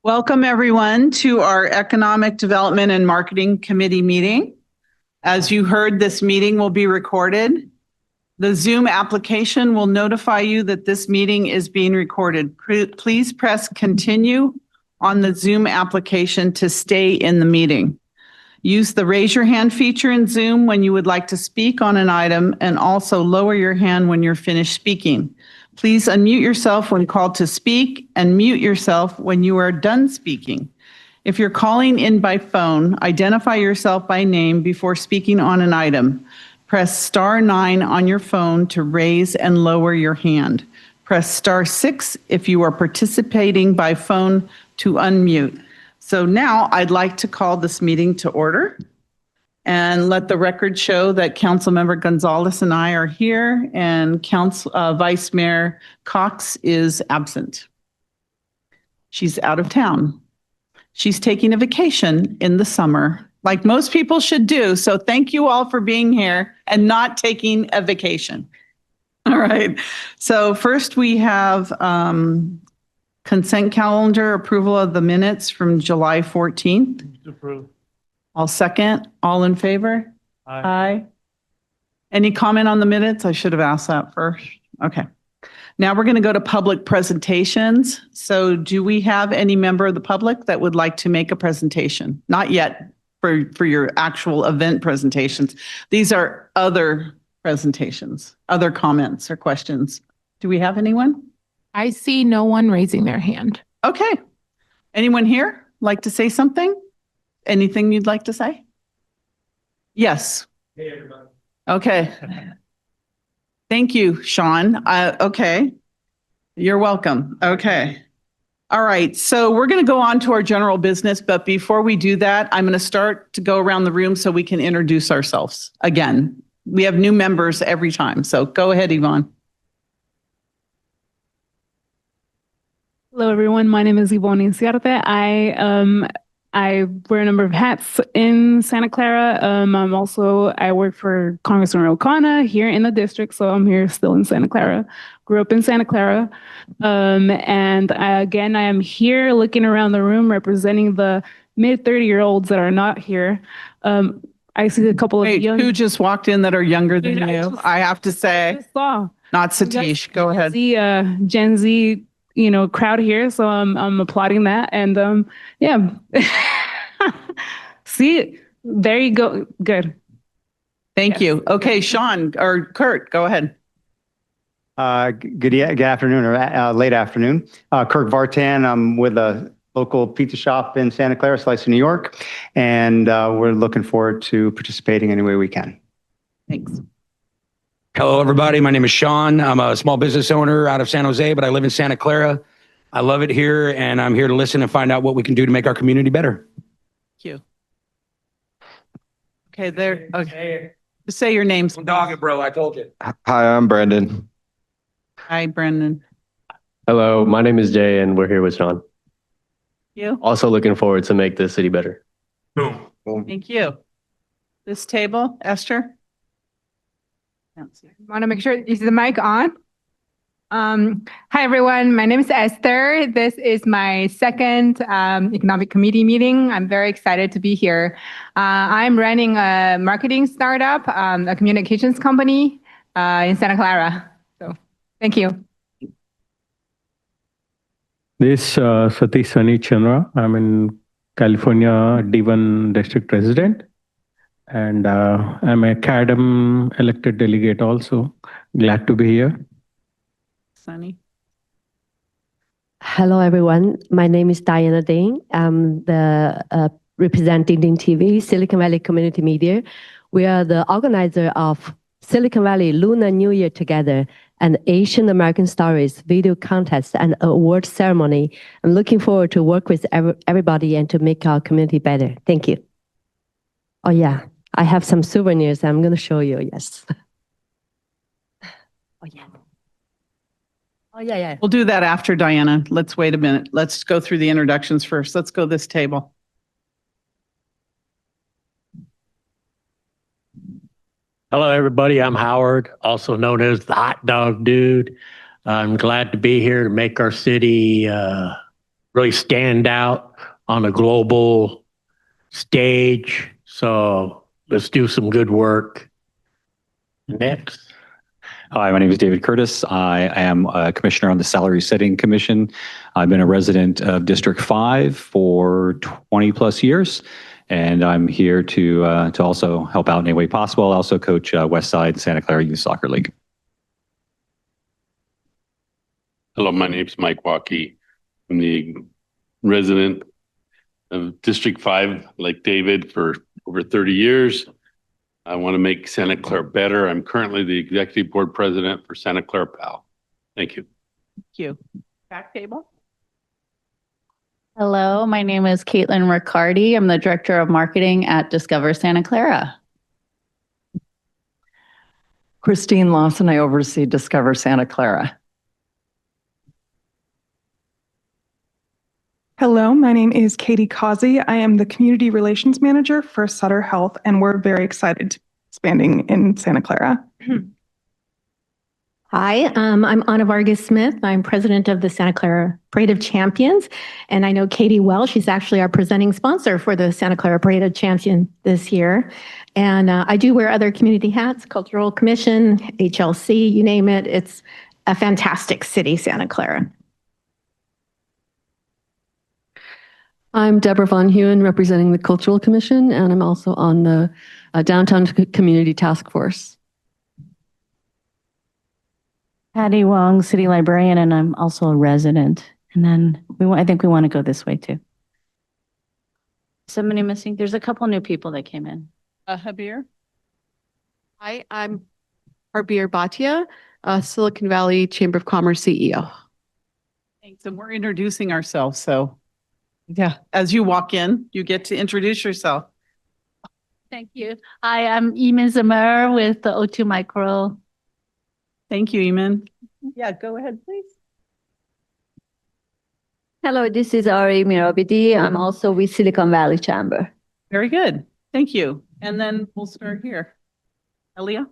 Welcome, everyone, to our Economic Development and Marketing Committee meeting. As you heard, this meeting will be recorded. The Zoom application will notify you that this meeting is being recorded. Please press continue on the Zoom application to stay in the meeting. Use the raise your hand feature in Zoom when you would like to speak on an item, and also lower your hand when you're finished speaking. Please unmute yourself when called to speak and mute yourself when you are done speaking. If you're calling in by phone, identify yourself by name before speaking on an item. Press star 9 on your phone to raise and lower your hand. Press star 6 if you are participating by phone to unmute. So now I'd like to call this meeting to order and let the record show that Councilmember Gonzalez and I are here, and Vice Mayor Cox is absent. She's out of town. She's taking a vacation in the summer, like most people should do. So thank you all for being here and not taking a vacation. All right. So first we have consent calendar approval of the minutes from July 14th. Approve. I'll second. All in favor? Aye. Any comment on the minutes? I should have asked that first. Okay. Now we're going to go to public presentations. So do we have any member of the public that would like to make a presentation? Not yet for your actual event presentations. These are other presentations, other comments or questions. Do we have anyone? I see no one raising their hand. Okay. Anyone here like to say something? Anything you'd like to say? Yes. Hey, everybody. Okay. Thank you, Sean. Okay. You're welcome. Okay. All right. So we're going to go on to our general business. But before we do that, I'm going to start to go around the room so we can introduce ourselves again. We have new members every time. So go ahead, Yvonne. Hello, everyone. My name is Yvonne Inciarte. I wear a number of hats in Santa Clara. I work for Congressman O'Connor here in the district, so I'm here still in Santa Clara. Grew up in Santa Clara. Again, I am here looking around the room representing the mid-30-year-olds that are not here. I see a couple of young... Who just walked in that are younger than you? I have to say, not Satish. Go ahead. The Gen Z crowd here, so I'm applauding that, and yeah. See, there you go. Good. Thank you. Okay, Sean or Kurt, go ahead. Good afternoon or late afternoon. Kirk Vartan. I'm with a local pizza shop in Santa Clara, Slice, New York, and we're looking forward to participating any way we can. Thanks. Hello, everybody. My name is Sean. I'm a small business owner out of San Jose, but I live in Santa Clara. I love it here, and I'm here to listen and find out what we can do to make our community better. Thank you. Okay, there. Okay. Just say your names. I'm dogging, bro. I told you. Hi, I'm Brandon. Hi, Brendan. Hello, my name is Jay, and we're here with Sean. You? Also looking forward to make the city better. Boom. Thank you. This table, Esther? Want to make sure, is the mic on? Hi, everyone. My name is Esther. This is my second economic committee meeting. I'm very excited to be here. I'm running a marketing startup, a communications company in Santa Clara. So thank you. This Satish Sani Chandra. I'm in California D1 district resident. And I'm a CADM elected delegate also. Glad to be here. Sunny. Hello, everyone. My name is Diana Ding. I'm the representing TV, Silicon Valley Community Media. We are the organizer of Silicon Valley Lunar New Year Together, an Asian American Stories video contest and award ceremony. I'm looking forward to work with everybody and to make our community better. Thank you. Oh, yeah. I have some souvenirs I'm going to show you. Yes. Oh, yeah. Oh, yeah, yeah. We'll do that after, Diana. Let's wait a minute. Let's go through the introductions first. Let's go this table. Hello, everybody. I'm Howard, also known as the Hot Dog Dude. I'm glad to be here to make our city really stand out on a global stage. So let's do some good work. Next. Hi, my name is David Curtis. I am a commissioner on the Salary Setting Commission. I've been a resident of District 5 for 20 plus years, and I'm here to also help out in any way possible. I also coach West Side Santa Clara Youth Soccer League. Hello, my name is Mike Waukee. I'm the resident of District 5, like David, for over 30 years. I want to make Santa Clara better. I'm currently the executive board president for Santa Clara PAL. Thank you. Thank you. Back table. Hello, my name is Caitlin Riccardi. I'm the director of marketing at Discover Santa Clara. Christine Lawson, I oversee Discover Santa Clara. Hello, my name is Katie Causey. I am the Community Relations Manager for Sutter Health, and we're very excited to be expanding in Santa Clara. Hi, I'm Anna Vargas Smith. I'm president of the Santa Clara Parade of Champions, and I know Katie well. She's actually our presenting sponsor for the Santa Clara Parade of Champions this year. And I do wear other community hats, Cultural Commission, HLC, you name it. It's a fantastic city, Santa Clara. I'm Deborah Von Hewen, representing the Cultural Commission, and I'm also on the Downtown Community Task Force. Patty Wong, city librarian, and I'm also a resident. And then I think we want to go this way too. Somebody missing? There's a couple new people that came in. Habir. Hi, I'm Harbir Bhatia, Silicon Valley Chamber of Commerce CEO. Thanks. And we're introducing ourselves. So yeah, as you walk in, you get to introduce yourself. Thank you. Hi, I'm Eamon Zamir with the O2 Micro. Thank you, Eamon. Yeah, go ahead, please. Hello, this is Ari Mirabidi. I'm also with Silicon Valley Chamber. Very good. Thank you. And then we'll start here. Elia?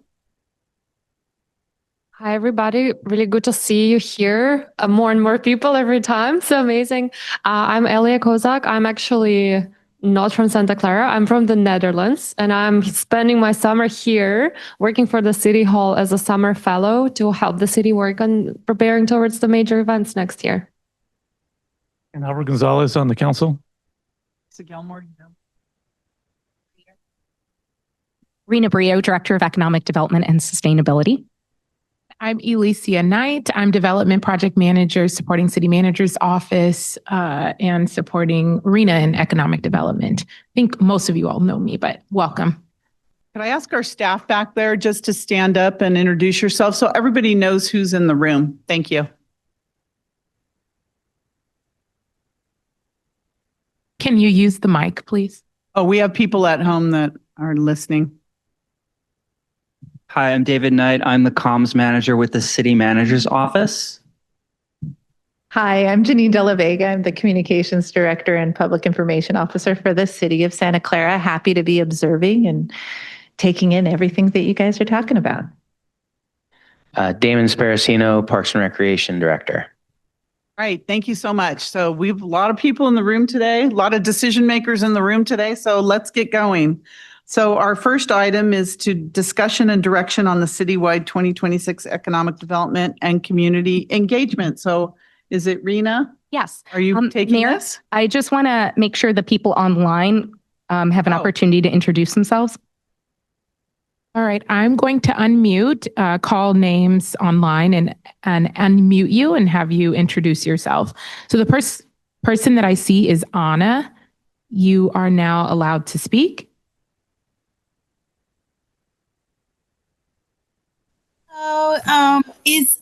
Hi, everybody. Really good to see you here. More and more people every time. So amazing. I'm Elia Kozak. I'm actually not from Santa Clara. I'm from the Netherlands, and I'm spending my summer here working for the City Hall as a summer fellow to help the city work on preparing towards the major events next year. And Albert Gonzalez on the council. So Gilmore, Rena Brio, Director of Economic Development and Sustainability. I'm Elicia Knight. I'm Development Project Manager supporting City Manager's Office and supporting RENA in Economic Development. I think most of you all know me, but welcome. Could I ask our staff back there just to stand up and introduce yourself so everybody knows who's in the room? Thank you. Can you use the mic, please? Oh, we have people at home that are listening. Hi, I'm David Knight. I'm the comms manager with the City Manager's Office. Hi, I'm Janine De La Vega. I'm the Communications Director and Public Information Officer for the City of Santa Clara. Happy to be observing and taking in everything that you guys are talking about. Damon Sparacino, Parks and Recreation Director. All right, thank you so much. So we have a lot of people in the room today, a lot of decision makers in the room today, so let's get going. So our first item is to discussion and direction on the citywide 2026 economic development and community engagement. So is it Rena? Yes. Are you taking Mayor, this? I just want to make sure the people online have an opportunity to introduce themselves. All right, I'm going to unmute, call names online and unmute you and have you introduce yourself. So the person that I see is Anna. You are now allowed to speak.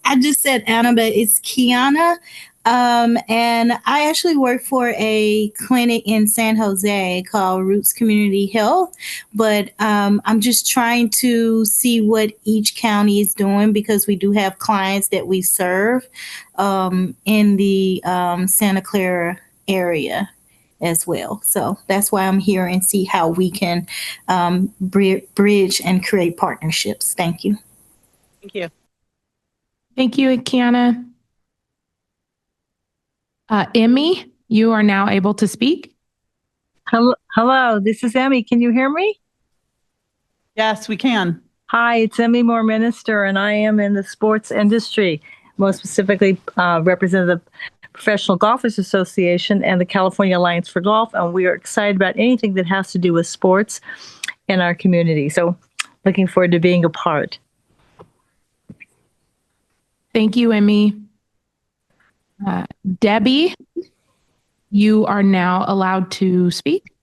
I just said Anna, but it's Kiana. And I actually work for a clinic in San Jose called Roots Community Health. But I'm just trying to see what each county is doing because we do have clients that we serve in the Santa Clara area as well. So that's why I'm here and see how we can bridge and create partnerships. Thank you. Thank you. Thank you, Kiana. Emmy, you are now able to speak. Hello, this is Emmy. Can you hear me? Yes, we can. Hi, it's Emmy Moore Minister, and I am in the sports industry, most specifically represent the Professional Golfers Association and the California Alliance for Golf, and we are excited about anything that has to do with sports in our community. So looking forward to being a part. Thank you, Emmy. Debbie, you are now allowed to speak.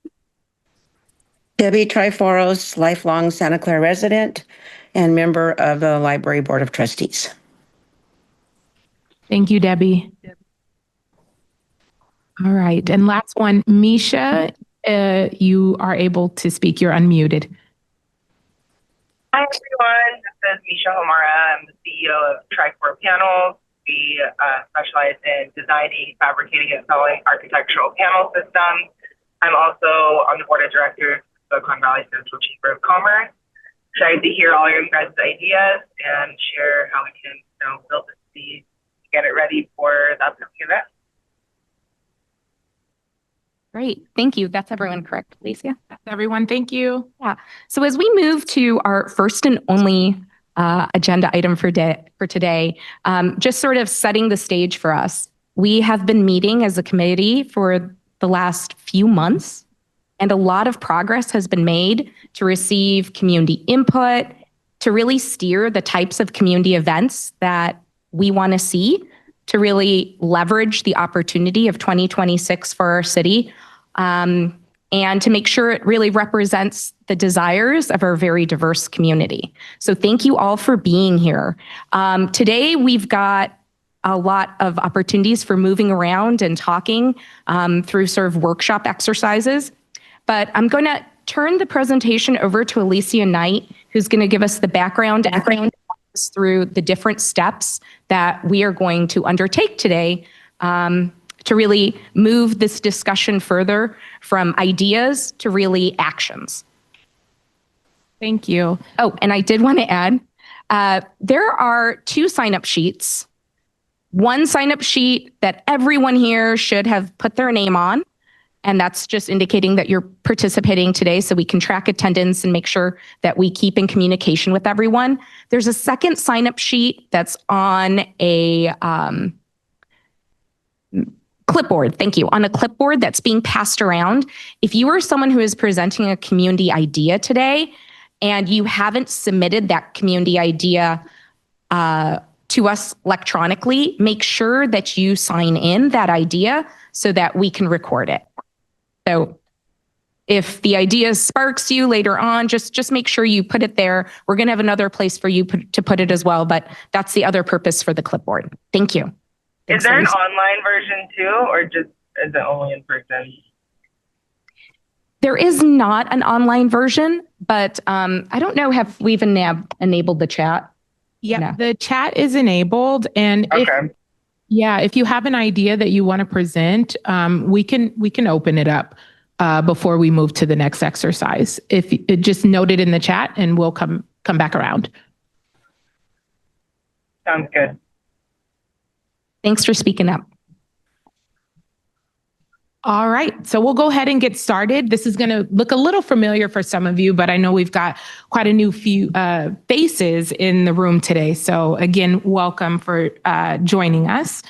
Debbie Triforos, lifelong Santa Clara resident and member of the Library Board of Trustees. Thank you, Debbie. All right, and last one, Misha, you are able to speak. You're unmuted. Hi, everyone. This is Misha Homara. I'm the CEO of Tricor Panels. We specialize in designing, fabricating, and selling architectural panel systems. I'm also on the board of directors of Silicon Valley Central Chamber of Commerce. Excited to hear all your guys' ideas and share how we can build the city to get it ready for the upcoming event. Great. Thank you. That's everyone, correct, Alicia? That's everyone. Thank you. Yeah. So as we move to our first and only agenda item for today, just sort of setting the stage for us. We have been meeting as a committee for the last few months, and a lot of progress has been made to receive community input, to really steer the types of community events that we want to see, to really leverage the opportunity of 2026 for our city, and to make sure it really represents the desires of our very diverse community. So thank you all for being here. Today, we've got a lot of opportunities for moving around and talking through sort of workshop exercises. But I'm going to turn the presentation over to Alicia Knight, who's going to give us the background through the different steps that we are going to undertake today to really move this discussion further from ideas to really actions. Thank you. Oh, and I did want to add, there are 2 sign-up sheets. One sign-up sheet that everyone here should have put their name on, and that's just indicating that you're participating today so we can track attendance and make sure that we keep in communication with everyone. There's a second sign-up sheet that's on a clipboard. Thank you. On a clipboard that's being passed around. If you are someone who is presenting a community idea today and you haven't submitted that community idea to us electronically, make sure that you sign in that idea so that we can record it. So if the idea sparks you later on, just make sure you put it there. We're going to have another place for you to put it as well, but that's the other purpose for the clipboard. Thank you. Is there an online version too, or just is it only in person? There is not an online version, but I don't know, have we even enabled the chat? Yeah, the chat is enabled. And if you have an idea that you want to present, we can open it up before we move to the next exercise. If it just note it in the chat and we'll come back around. Sounds good. Thanks for speaking up. All right, so we'll go ahead and get started. This is going to look a little familiar for some of you, but I know we've got quite a few faces in the room today. So again, welcome for joining us.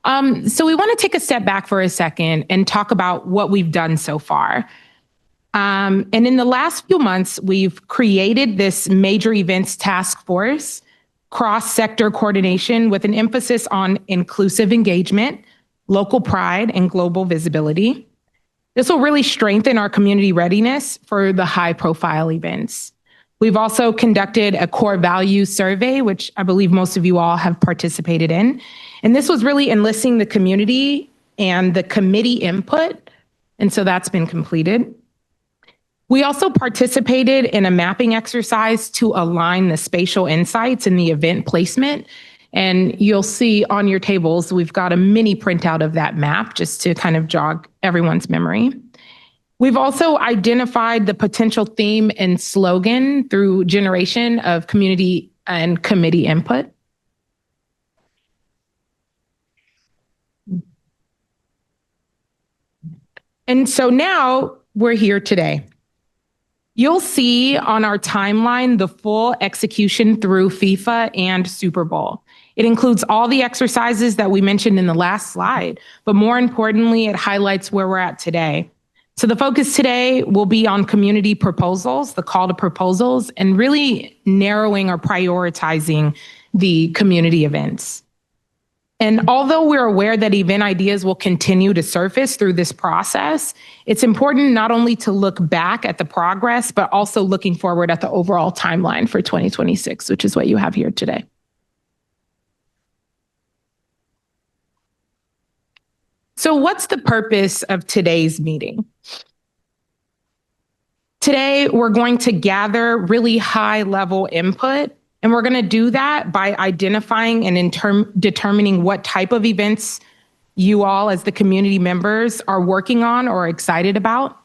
So we want to take a step back for a second and talk about what we've done so far. And in the last few months, we've created this major events task force, cross-sector coordination with an emphasis on inclusive engagement, local pride, and global visibility. This will really strengthen our community readiness for the high-profile events. We've also conducted a core values survey, which I believe most of you all have participated in. And this was really enlisting the community and the committee input. And so that's been completed. We also participated in a mapping exercise to align the spatial insights in the event placement. And you'll see on your tables, we've got a mini printout of that map just to kind of jog everyone's memory. We've also identified the potential theme and slogan through generation of community and committee input. And so now we're here today. You'll see on our timeline the full execution through FIFA and Super Bowl. It includes all the exercises that we mentioned in the last slide, but more importantly, it highlights where we're at today. So the focus today will be on community proposals, the call to proposals, and really narrowing or prioritizing the community events. And although we're aware that event ideas will continue to surface through this process, it's important not only to look back at the progress, but also looking forward at the overall timeline for 2026, which is what you have here today. So what's the purpose of today's meeting? Today, we're going to gather really high-level input, and we're going to do that by identifying and determining what type of events you all as the community members are working on or excited about.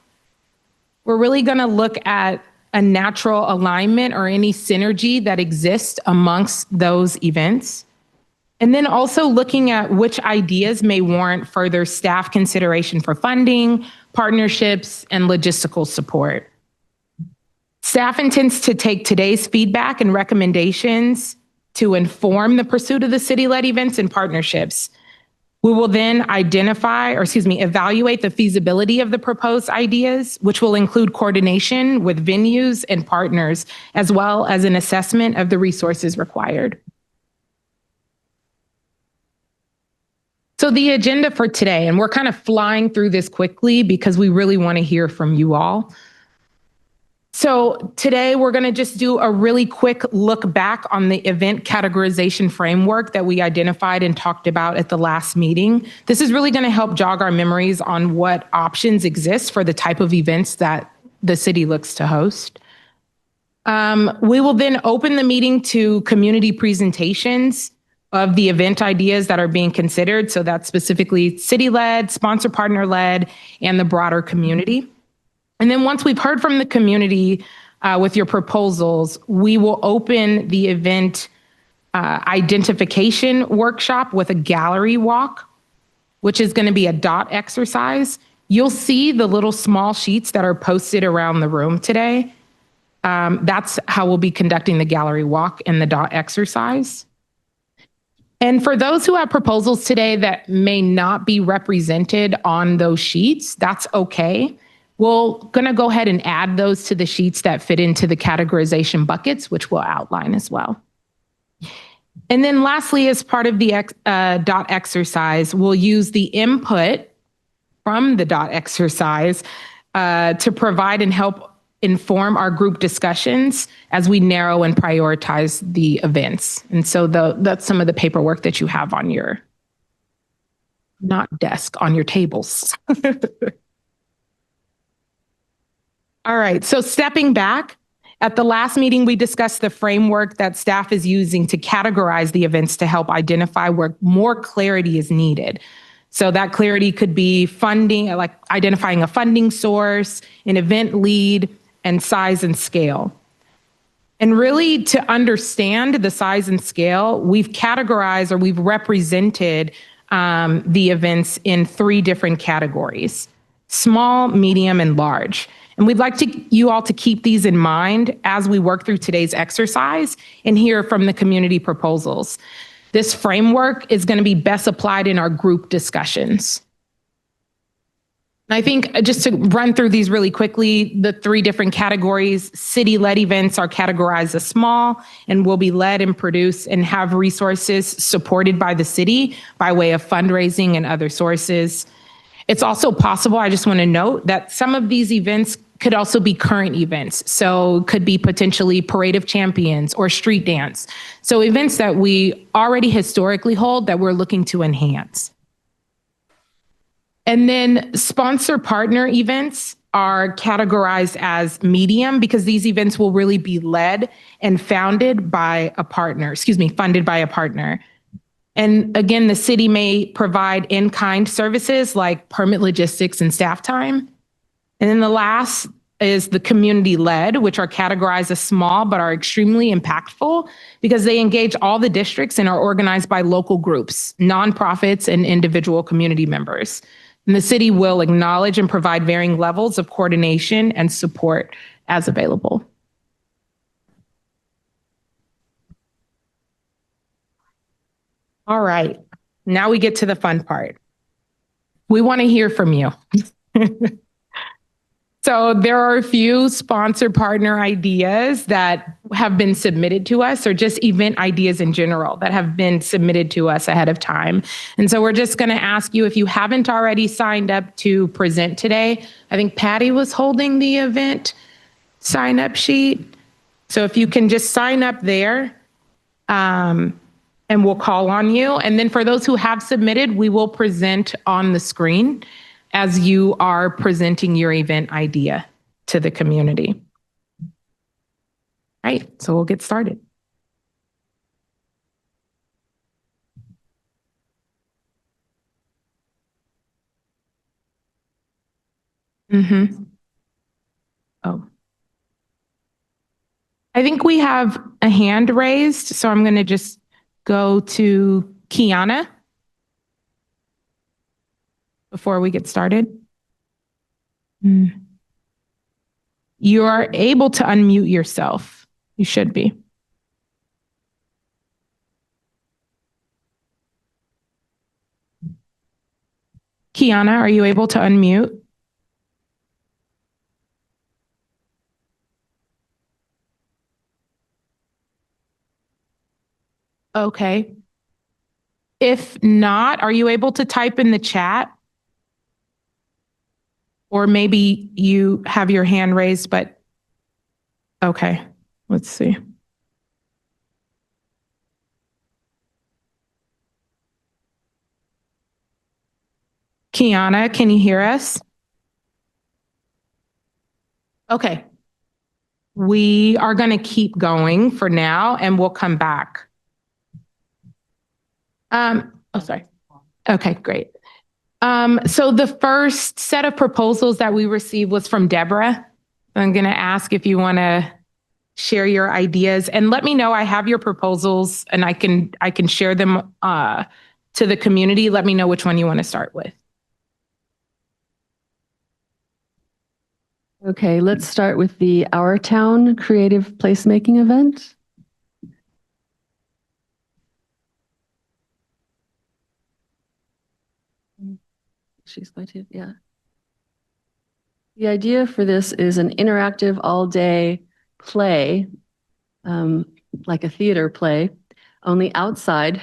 We're really going to look at a natural alignment or any synergy that exists amongst those events. And then also looking at which ideas may warrant further staff consideration for funding, partnerships, and logistical support. Staff intends to take today's feedback and recommendations to inform the pursuit of the city-led events and partnerships. We will then evaluate the feasibility of the proposed ideas, which will include coordination with venues and partners, as well as an assessment of the resources required. So the agenda for today, and we're kind of flying through this quickly because we really want to hear from you all. So today we're going to just do a really quick look back on the event categorization framework that we identified and talked about at the last meeting. This is really going to help jog our memories on what options exist for the type of events that the city looks to host. We will then open the meeting to community presentations of the event ideas that are being considered. So that's specifically city-led, sponsor partner-led, and the broader community. And then once we've heard from the community with your proposals, we will open the event identification workshop with a gallery walk, which is going to be a dot exercise. You'll see the little small sheets that are posted around the room today. That's how we'll be conducting the gallery walk and the dot exercise. And for those who have proposals today that may not be represented on those sheets, that's okay. We're going to go ahead and add those to the sheets that fit into the categorization buckets, which we'll outline as well. And then lastly, as part of the dot exercise, we'll use the input from the dot exercise to provide and help inform our group discussions as we narrow and prioritize the events. And so that's some of the paperwork that you have on your, not desk, on your tables. All right, so stepping back, at the last meeting, we discussed the framework that staff is using to categorize the events to help identify where more clarity is needed. So that clarity could be funding, like identifying a funding source, an event lead, and size and scale. And really, to understand the size and scale, we've categorized or we've represented the events in 3 different categories: small, medium, and large. And we'd like you all to keep these in mind as we work through today's exercise and hear from the community proposals. This framework is going to be best applied in our group discussions. And I think just to run through these really quickly, the 3 different categories: city-led events are categorized as small and will be led and produced and have resources supported by the city by way of fundraising and other sources. It's also possible, I just want to note, that some of these events could also be current events. So could be potentially Parade of Champions or street dance. So events that we already historically hold that we're looking to enhance. And then sponsor partner events are categorized as medium because these events will really be led and funded by a partner. And again, the city may provide in-kind services like permit logistics and staff time. And then the last is the community-led, which are categorized as small but are extremely impactful because they engage all the districts and are organized by local groups, nonprofits, and individual community members. And the city will acknowledge and provide varying levels of coordination and support as available. All right, now we get to the fun part. We want to hear from you. So there are a few sponsor partner ideas that have been submitted to us, or just event ideas in general that have been submitted to us ahead of time. And so we're just going to ask you, if you haven't already signed up to present today, I think Patty was holding the event sign up sheet. So if you can just sign up there, and we'll call on you. And then for those who have submitted, we will present on the screen as you are presenting your event idea to the community. All right, so we'll get started. Oh. I think we have a hand raised, so I'm going to just go to Kiana before we get started. You are able to unmute yourself. You should be. Kiana, are you able to unmute? Okay. If not, are you able to type in the chat? Or maybe you have your hand raised, but okay, let's see. Kiana, can you hear us? Okay. We are going to keep going for now and we'll come back. Oh, sorry. Okay, great. So the first set of proposals that we received was from Deborah. I'm going to ask if you want to share your ideas and let me know. I have your proposals and I can share them to the community. Let me know which one you want to start with. Okay, let's start with the Our Town Creative Placemaking event. She's going to, yeah. The idea for this is an interactive all-day play, like a theater play, only outside,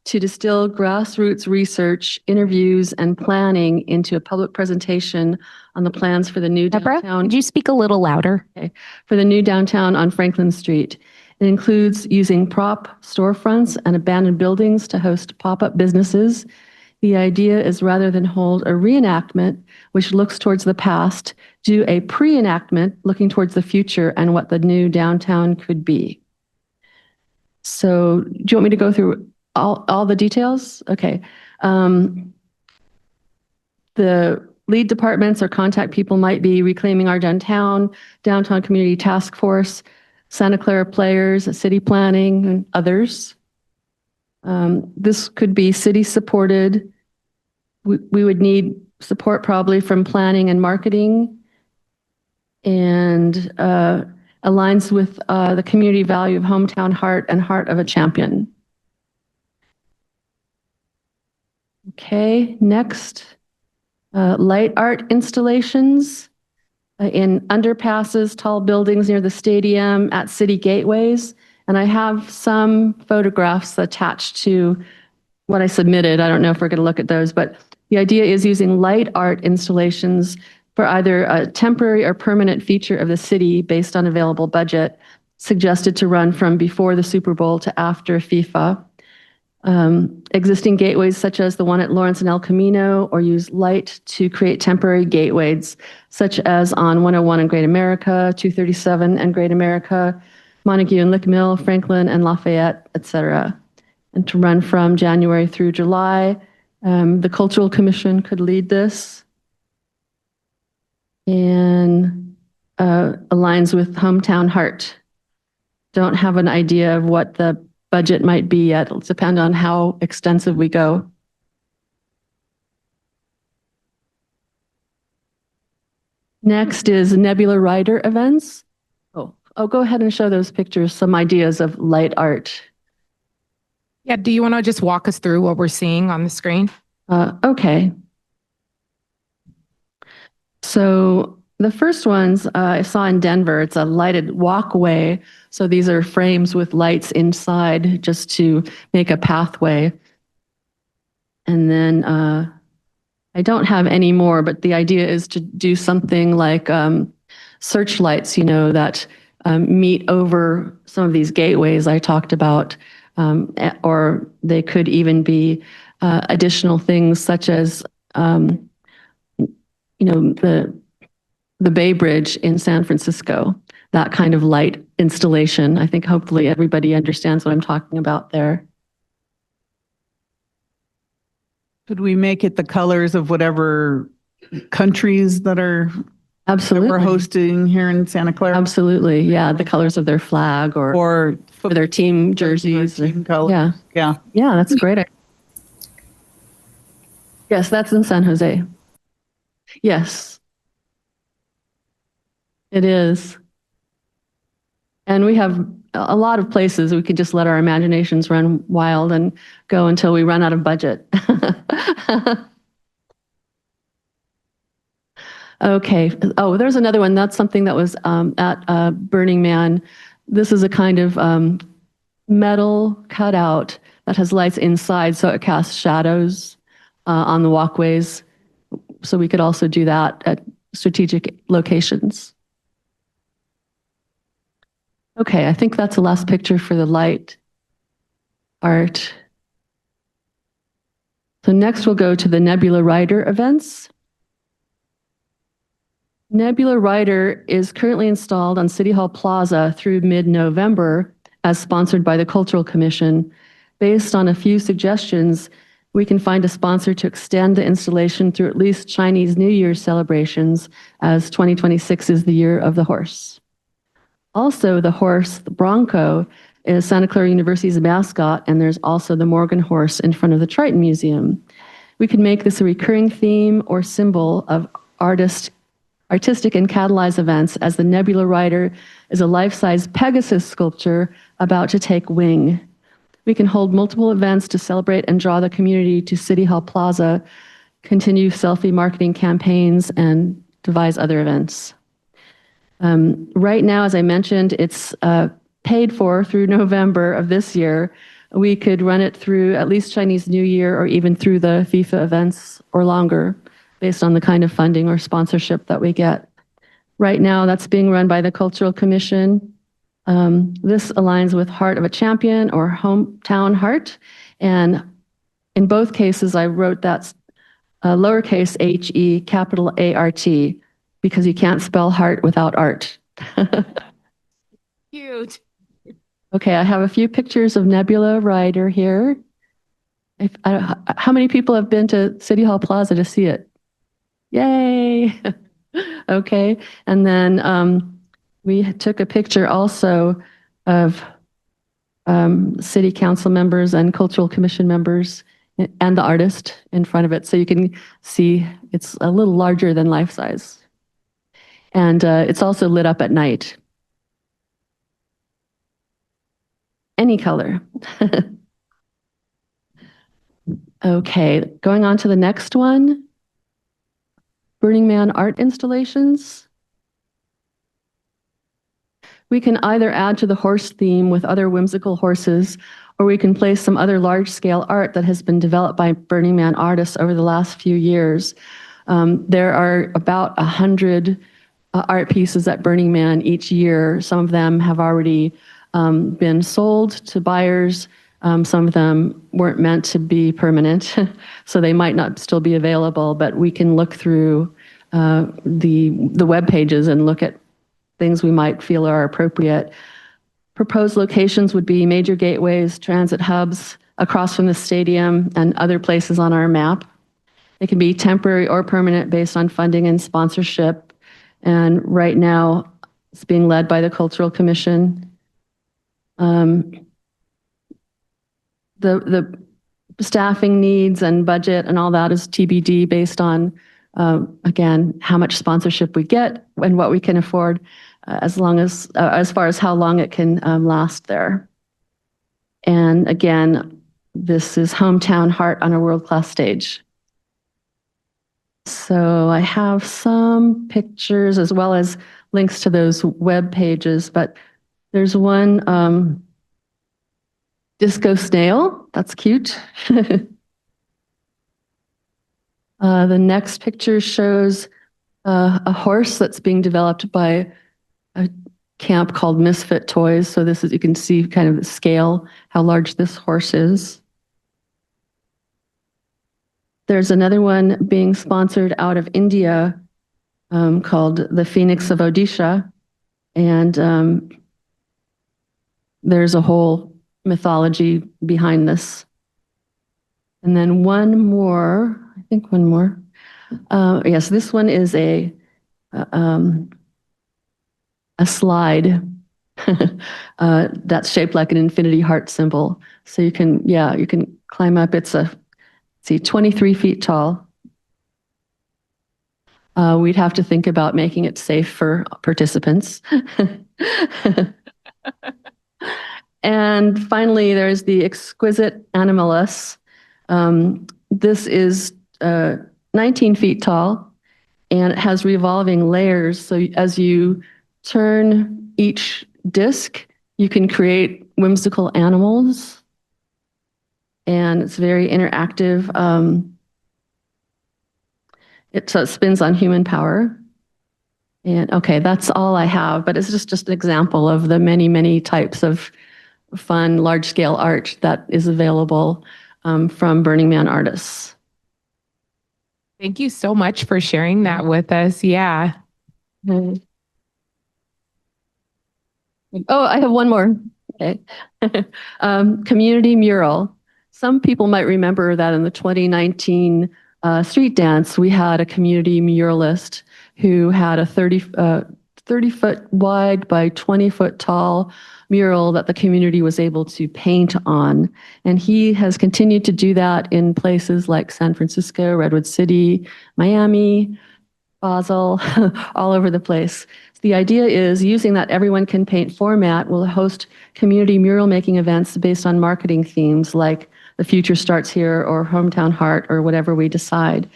to distill grassroots research, interviews, and planning into a public presentation on the plans for the new Deborah, downtown. could you speak a little louder? Okay, for the new downtown on Franklin Street. It includes using prop storefronts and abandoned buildings to host pop-up businesses. The idea is, rather than hold a reenactment, which looks towards the past, do a pre-enactment looking towards the future and what the new downtown could be. So do you want me to go through all the details? Okay. The lead departments or contact people might be Reclaiming Our Downtown, Downtown Community Task Force, Santa Clara Players, City Planning, and others. This could be city supported. We would need support probably from planning and marketing, and aligns with the community value of hometown heart and heart of a champion. Okay, next, light art installations in underpasses, tall buildings near the stadium, at city gateways. And I have some photographs attached to what I submitted. I don't know if we're going to look at those, but the idea is using light art installations for either a temporary or permanent feature of the city based on available budget, suggested to run from before the Super Bowl to after FIFA. Existing gateways such as the one at Lawrence and El Camino, or use light to create temporary gateways such as on 101 and Great America, 237 and Great America, Montague and Lick Mill, Franklin and Lafayette, etc. And to run from January through July. The Cultural Commission could lead this and aligns with Hometown Heart. Don't have an idea of what the budget might be yet. It'll depend on how extensive we go. Next is Nebula Rider events. Oh, go ahead and show those pictures, some ideas of light art. Yeah, do you want to just walk us through what we're seeing on the screen? Okay. So the first ones I saw in Denver, it's a lighted walkway. So these are frames with lights inside just to make a pathway. And then I don't have any more, but the idea is to do something like searchlights, that meet over some of these gateways I talked about, or they could even be additional things such as, the Bay Bridge in San Francisco, that kind of light installation. I think hopefully everybody understands what I'm talking about there. Could we make it the colors of whatever countries that are Absolutely. that we're hosting here in Santa Clara? Absolutely, yeah, the colors of their flag or their team jerseys. Team colors. Yeah, Yeah. that's great. Yes, that's in San Jose. Yes, it is. And we have a lot of places we could just let our imaginations run wild and go until we run out of budget. Okay. Oh, there's another one. That's something that was at Burning Man. This is a kind of metal cutout that has lights inside, so it casts shadows on the walkways. So we could also do that at strategic locations. Okay, I think that's the last picture for the light art. So next we'll go to the Nebula Rider events. Nebula Rider is currently installed on City Hall Plaza through mid-November as sponsored by the Cultural Commission. Based on a few suggestions, we can find a sponsor to extend the installation through at least Chinese New Year celebrations, as 2026 is the year of the horse. Also, the horse, the Bronco, is Santa Clara University's mascot, and there's also the Morgan horse in front of the Triton Museum. We could make this a recurring theme or symbol of artistic and catalyzed events, as the Nebula Rider is a life-size Pegasus sculpture about to take wing. We can hold multiple events to celebrate and draw the community to City Hall Plaza, continue selfie marketing campaigns, and devise other events. Right now, as I mentioned, it's paid for through November of this year. We could run it through at least Chinese New Year or even through the FIFA events or longer, based on the kind of funding or sponsorship that we get. Right now, that's being run by the Cultural Commission. This aligns with Heart of a Champion or Hometown Heart. And in both cases, I wrote that lowercase h-e, capital A-R-T, because you can't spell heart without art. Cute. Okay, I have a few pictures of Nebula Rider here. How many people have been to City Hall Plaza to see it? Yay! Okay, and then we took a picture also of city council members and cultural commission members and the artist in front of it, so you can see it's a little larger than life size. And it's also lit up at night. Any color. Okay, going on to the next one. Burning Man art installations. We can either add to the horse theme with other whimsical horses, or we can place some other large-scale art that has been developed by Burning Man artists over the last few years. There are about 100 art pieces at Burning Man each year. Some of them have already been sold to buyers. Some of them weren't meant to be permanent, so they might not still be available, but we can look through the web pages and look at things we might feel are appropriate. Proposed locations would be major gateways, transit hubs across from the stadium and other places on our map. They can be temporary or permanent based on funding and sponsorship. And right now, it's being led by the Cultural Commission. The staffing needs and budget and all that is TBD based on again, how much sponsorship we get and what we can afford, as far as how long it can last there. And again, this is Hometown Heart on a world-class stage. So I have some pictures as well as links to those web pages, but there's one disco snail. That's cute. The next picture shows a horse that's being developed by a camp called Misfit Toys. So this is, you can see kind of the scale, how large this horse is. There's another one being sponsored out of India called the Phoenix of Odisha. And there's a whole mythology behind this. And then one more, I think one more. Yes, this one is a slide that's shaped like an infinity heart symbol. So you can, you can climb up. It's 23 feet tall. We'd have to think about making it safe for participants. And finally, there's the exquisite Animalus. This is 19 feet tall, and it has revolving layers. So as you turn each disc, you can create whimsical animals. And it's very interactive. It spins on human power. And okay, that's all I have, but it's just an example of the many, many types of fun, large-scale art that is available from Burning Man artists. Thank you so much for sharing that with us. Yeah. Oh, I have one more. Okay. Community mural. Some people might remember that in the 2019 street dance, we had a community muralist who had a 30-foot wide by 20-foot tall mural that the community was able to paint on. And he has continued to do that in places like San Francisco, Redwood City, Miami, Basel, all over the place. The idea is using that everyone can paint format will host community mural making events based on marketing themes like The Future Starts Here or Hometown Heart or whatever we decide.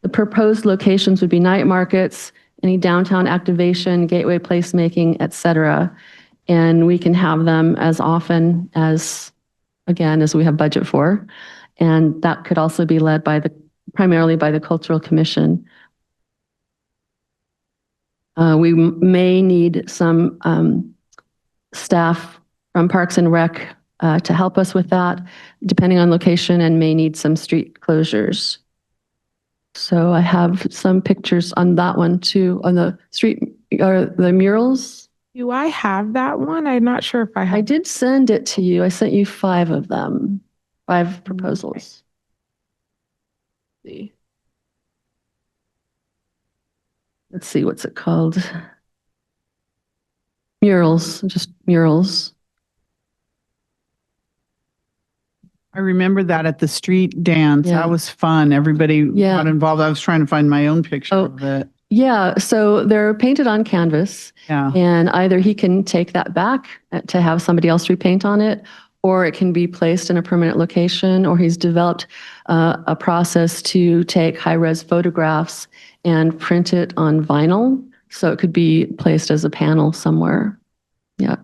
The proposed locations would be night markets, any downtown activation, gateway placemaking, etc. And we can have them as often as, again, as we have budget for. And that could also be led by primarily by the Cultural Commission. We may need some staff from Parks and Rec to help us with that, depending on location, and may need some street closures. So I have some pictures on that one too, on the street, or the murals. Do I have that one? I'm not sure if I have. I did send it to you. I sent you 5 of them, 5 proposals. See. Let's see, what's it called? Murals, just murals. I remember that at the street dance. Yeah. That was fun. Everybody got involved. I was trying to find my own picture of it. Yeah, so they're painted on canvas. Yeah. And either he can take that back to have somebody else repaint on it, or it can be placed in a permanent location, or he's developed a process to take high-res photographs and print it on vinyl, so it could be placed as a panel somewhere. Yeah.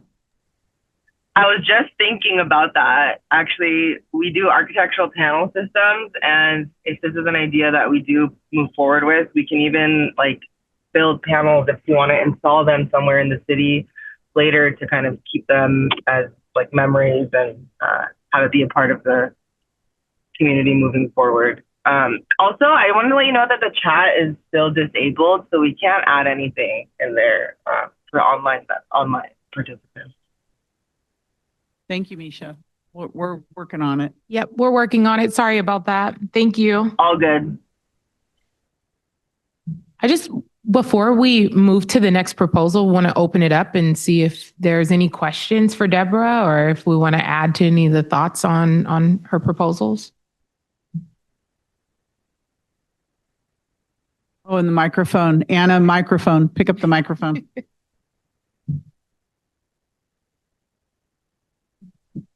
I was just thinking about that. Actually, we do architectural panel systems, and if this is an idea that we do move forward with, we can even like build panels if you want to install them somewhere in the city later to kind of keep them as like memories and have it be a part of the community moving forward. Also, I want to let you know that the chat is still disabled, so we can't add anything in there for online participants. Thank you, Misha. We're working on it. Yep, we're working on it. Sorry about that. Thank you. All good. Before we move to the next proposal, want to open it up and see if there's any questions for Deborah, or if we want to add to any of the thoughts on her proposals. Oh, and the microphone. Anna, microphone. Pick up the microphone.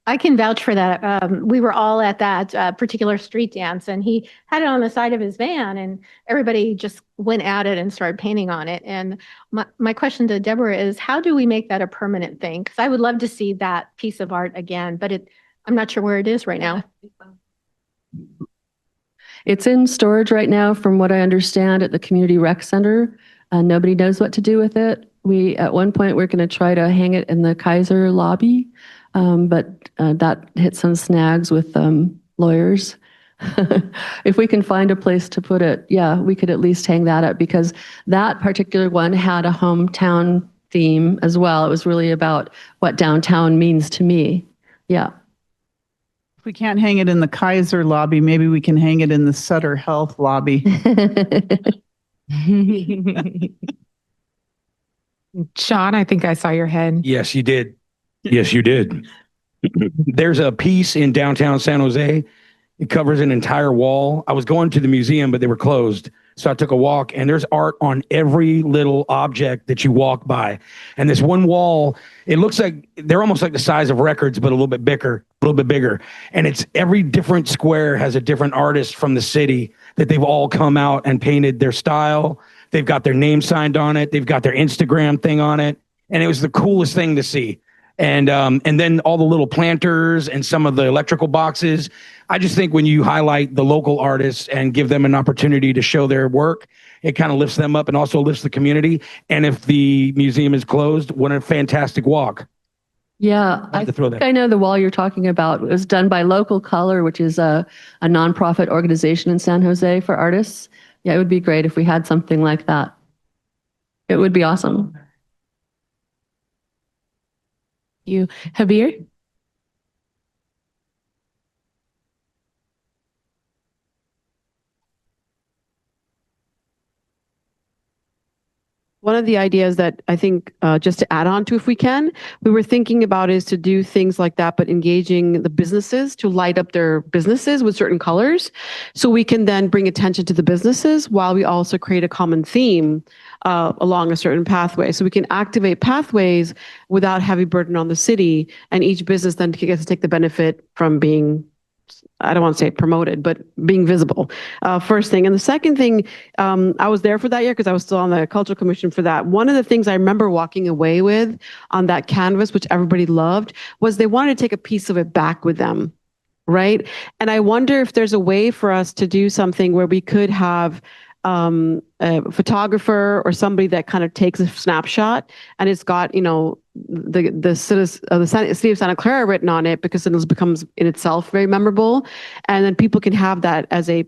I can vouch for that. We were all at that particular street dance, and he had it on the side of his van, and everybody just went at it and started painting on it. And my question to Deborah is, how do we make that a permanent thing? Because I would love to see that piece of art again, but I'm not sure where it is right now. It's in storage right now, from what I understand, at the Community Rec Center. Nobody knows what to do with it. At one point, we're going to try to hang it in the Kaiser lobby, but that hit some snags with lawyers. If we can find a place to put it, yeah, we could at least hang that up, because that particular one had a hometown theme as well. It was really about what downtown means to me. Yeah. If we can't hang it in the Kaiser lobby, maybe we can hang it in the Sutter Health lobby. Sean, I think I saw your head. Yes, you did. Yes, you did. There's a piece in downtown San Jose. It covers an entire wall. I was going to the museum, but they were closed. So I took a walk, and there's art on every little object that you walk by. And this one wall, it looks like they're almost like the size of records, but a little bit bigger. And it's every different square has a different artist from the city that they've all come out and painted their style. They've got their name signed on it. They've got their Instagram thing on it. And it was the coolest thing to see. And then all the little planters and some of the electrical boxes. I just think when you highlight the local artists and give them an opportunity to show their work, it kind of lifts them up and also lifts the community. And if the museum is closed, what a fantastic walk. Yeah, I think I know the wall you're talking about. It was done by Local Color, which is a nonprofit organization in San Jose for artists. Yeah, it would be great if we had something like that. It would be awesome. You, Habir? One of the ideas that I think, just to add on to, if we can, we were thinking about is to do things like that, but engaging the businesses to light up their businesses with certain colors. So we can then bring attention to the businesses while we also create a common theme along a certain pathway. So we can activate pathways without heavy burden on the city, and each business then gets to take the benefit from being, I don't want to say promoted, but being visible. First thing. And the second thing, I was there for that year because I was still on the Cultural Commission for that. One of the things I remember walking away with on that canvas, which everybody loved, was they wanted to take a piece of it back with them, right? And I wonder if there's a way for us to do something where we could have a photographer or somebody that kind of takes a snapshot, and it's got, the city of Santa Clara written on it, because it becomes in itself very memorable. And then people can have that as a,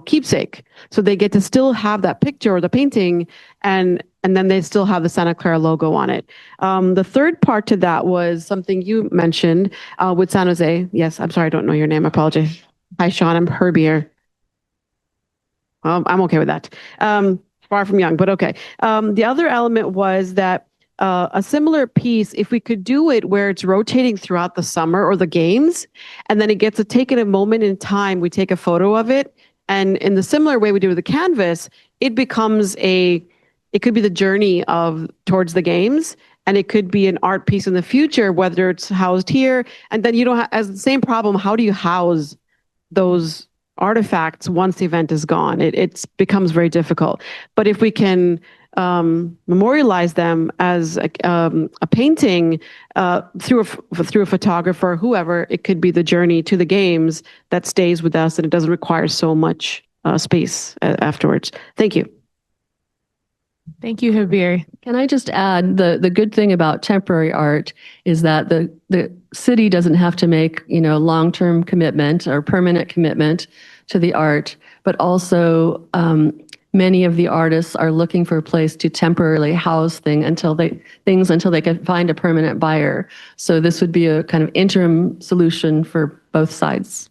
keepsake. So they get to still have that picture or the painting, and then they still have the Santa Clara logo on it. The third part to that was something you mentioned with San Jose. Yes, I'm sorry, I don't know your name. I apologize. Hi, Sean. I'm Herbier. I'm okay with that. Far from young, but okay. The other element was that a similar piece, if we could do it where it's rotating throughout the summer or the games, and then it gets to take in a moment in time, we take a photo of it, and in the similar way we do with the canvas, it becomes it could be the journey towards the games, and it could be an art piece in the future, whether it's housed here, and then you don't have, as the same problem, how do you house those artifacts once the event is gone? It becomes very difficult. But if we can memorialize them as a painting through a photographer, whoever, it could be the journey to the games that stays with us, and it doesn't require so much space afterwards. Thank you. Thank you, Habir. Can I just add, the good thing about temporary art is that the city doesn't have to make, long-term commitment or permanent commitment to the art, but also many of the artists are looking for a place to temporarily house things until they can find a permanent buyer. So this would be a kind of interim solution for both sides.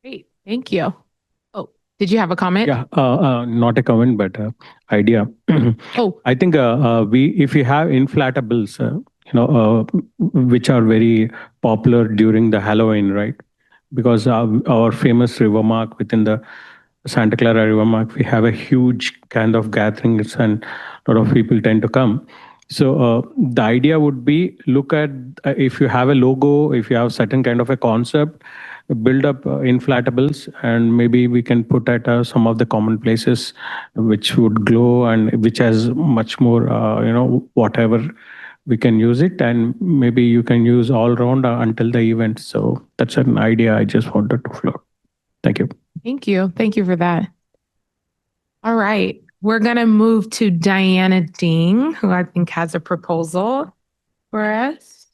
Great, thank you. Did you have a comment? Yeah, not a comment, but idea. I think if you have inflatables, which are very popular during the Halloween, right? because our famous river mark within the Santa Clara River Mark, we have a huge kind of gatherings and a lot of people tend to come. So the idea would be look at if you have a logo, if you have certain kind of a concept, build up inflatables, and maybe we can put at some of the common places which would glow and which has much more, whatever we can use it, and maybe you can use all around until the event. So that's an idea I just wanted to float. Thank you. Thank you. Thank you for that. All right. We're going to move to Diana Ding, who I think has a proposal for us.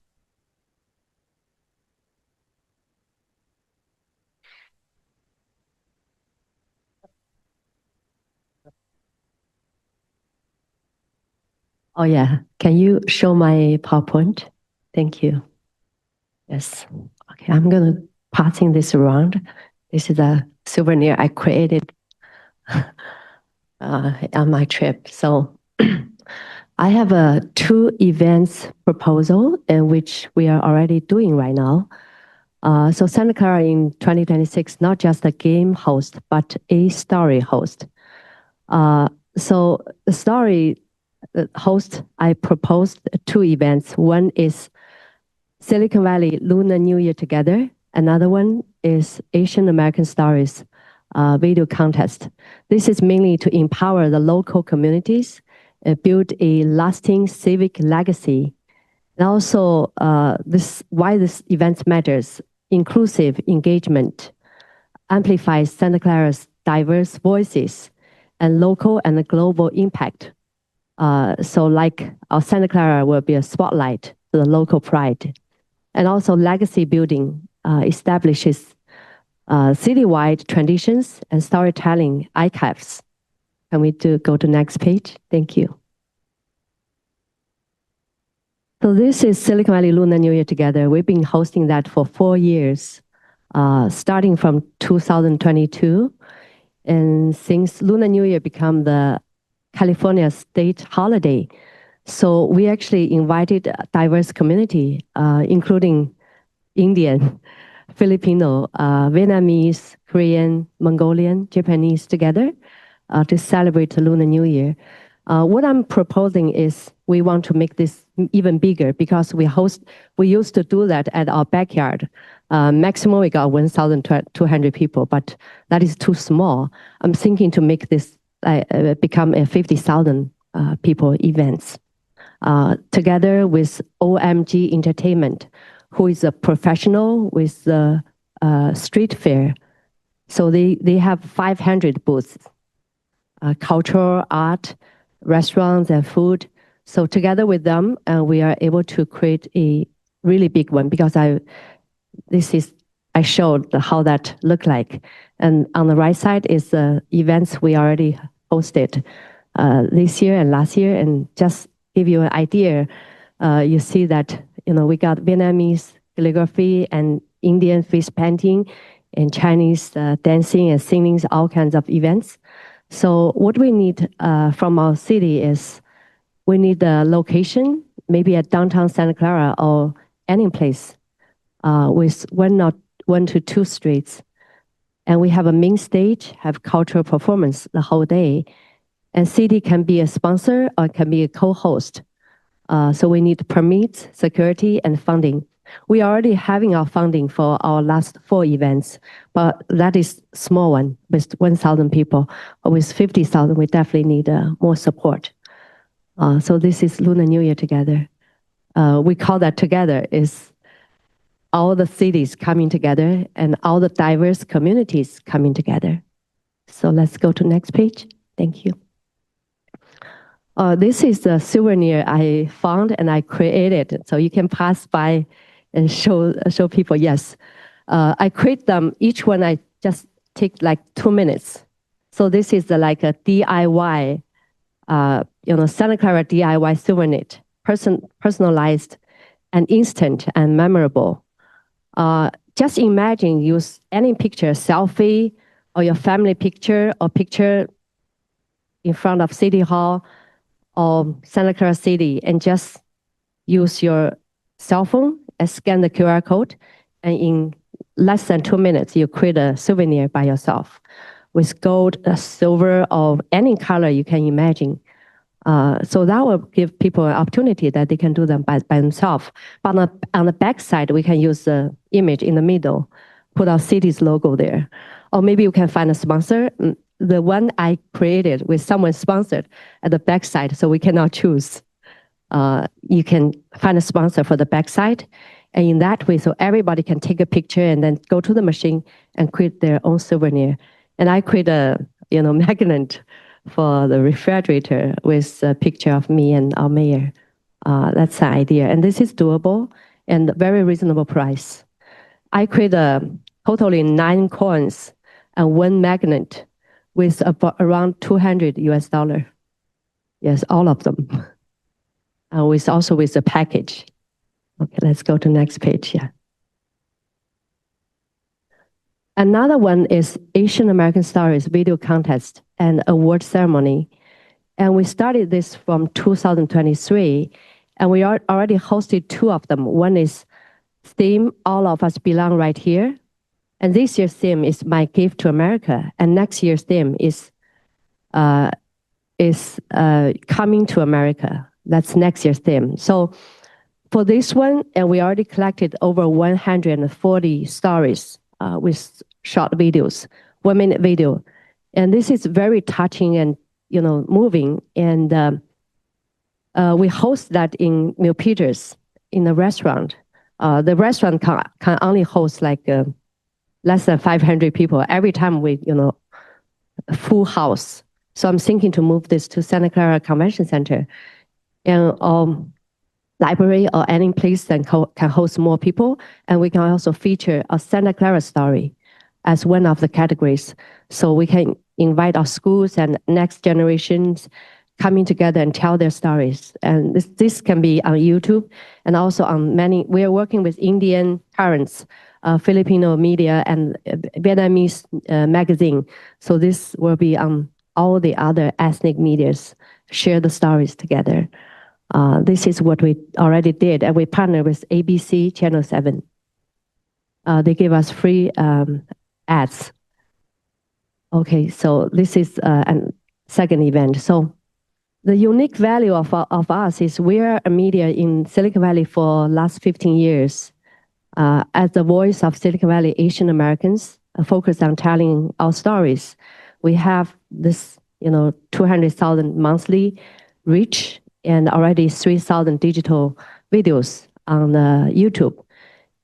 Oh, yeah. Can you show my PowerPoint? Thank you. Yes. Okay, I'm going to passing this around. This is a souvenir I created on my trip. So I have 2 events proposal in which we are already doing right now. So Santa Clara in 2026, not just a game host, but a story host. So the story host, I proposed 2 events. One is Silicon Valley Lunar New Year Together. Another one is Asian American Stories video contest. This is mainly to empower the local communities, build a lasting civic legacy. And also, why this event matters: inclusive engagement, amplifies Santa Clara's diverse voices, and local and global impact. So like our Santa Clara will be a spotlight to the local pride. And also legacy building establishes citywide traditions and storytelling archives. Can we go to next page? Thank you. So this is Silicon Valley Lunar New Year Together. We've been hosting that for 4 years, starting from 2022. And since Lunar New Year became the California state holiday, so we actually invited a diverse community, including Indian, Filipino, Vietnamese, Korean, Mongolian, Japanese together to celebrate the Lunar New Year. What I'm proposing is we want to make this even bigger because we used to do that at our backyard. Maximum we got 1,200 people, but that is too small. I'm thinking to make this become a 50,000 people events. Together with OMG Entertainment, who is a professional with the street fair. So they have 500 booths, cultural, art, restaurants, and food. So together with them, we are able to create a really big one because I showed how that looked like. And on the right side is the events we already hosted this year and last year. And just give you an idea, you see that we got Vietnamese calligraphy and Indian face painting and Chinese dancing and singing, all kinds of events. So what we need from our city is we need a location, maybe at downtown Santa Clara or any place with 1 to 2 streets. And we have a main stage, have cultural performance the whole day. And city can be a sponsor or can be a co-host. So we need permits, security, and funding. We are already having our funding for our last 4 events, but that is small one with 1,000 people. But with 50,000, we definitely need more support. So this is Lunar New Year Together. We call that together is all the cities coming together and all the diverse communities coming together. So let's go to next page. Thank you. This is the souvenir I found and I created. So you can pass by and show people, yes. I create them, each one I just take like 2 minutes. So this is like a DIY, Santa Clara DIY souvenir, personalized and instant and memorable. Just imagine use any picture, selfie or your family picture or picture in front of City Hall or Santa Clara City and just use your cell phone and scan the QR code and in less than 2 minutes, you create a souvenir by yourself with gold, silver, or any color you can imagine. So that will give people an opportunity that they can do them by themselves. But on the back side, we can use the image in the middle, put our city's logo there. Or maybe you can find a sponsor. The one I created with someone sponsored at the back side, so we cannot choose. You can find a sponsor for the back side. And in that way, so everybody can take a picture and then go to the machine and create their own souvenir. And I create a magnet for the refrigerator with a picture of me and our mayor. That's the idea. And this is doable and very reasonable price. I create totally 9 coins and 1 magnet with about around $200 US. Yes, all of them. With also with the package. Okay, let's go to next page. Yeah. Another one is Asian American Stories Video Contest and Award Ceremony. And we started this from 2023, and we already hosted 2 of them. One is theme, All of Us Belong Right Here. And this year's theme is My Gift to America. And next year's theme is Coming to America. That's next year's theme. So for this one, and we already collected over 140 stories with short videos, 1-minute video. And this is very touching and, moving. And we host that in Milpitas in a restaurant. The restaurant can only host like less than 500 people. Every time we, full house. So I'm thinking to move this to Santa Clara Convention Center. And library or any place that can host more people. And we can also feature a Santa Clara story as one of the categories. So we can invite our schools and next generations coming together and tell their stories. And this can be on YouTube and also on we are working with Indian parents, Filipino media and Vietnamese magazine. So this will be on all the other ethnic medias, share the stories together. This is what we already did, and we partnered with ABC Channel 7. They gave us free ads. Okay, so this is a second event. So the unique value of us is we are a media in Silicon Valley for last 15 years. As the voice of Silicon Valley Asian Americans, focused on telling our stories. We have this, 200,000 monthly reach and already 3,000 digital videos on YouTube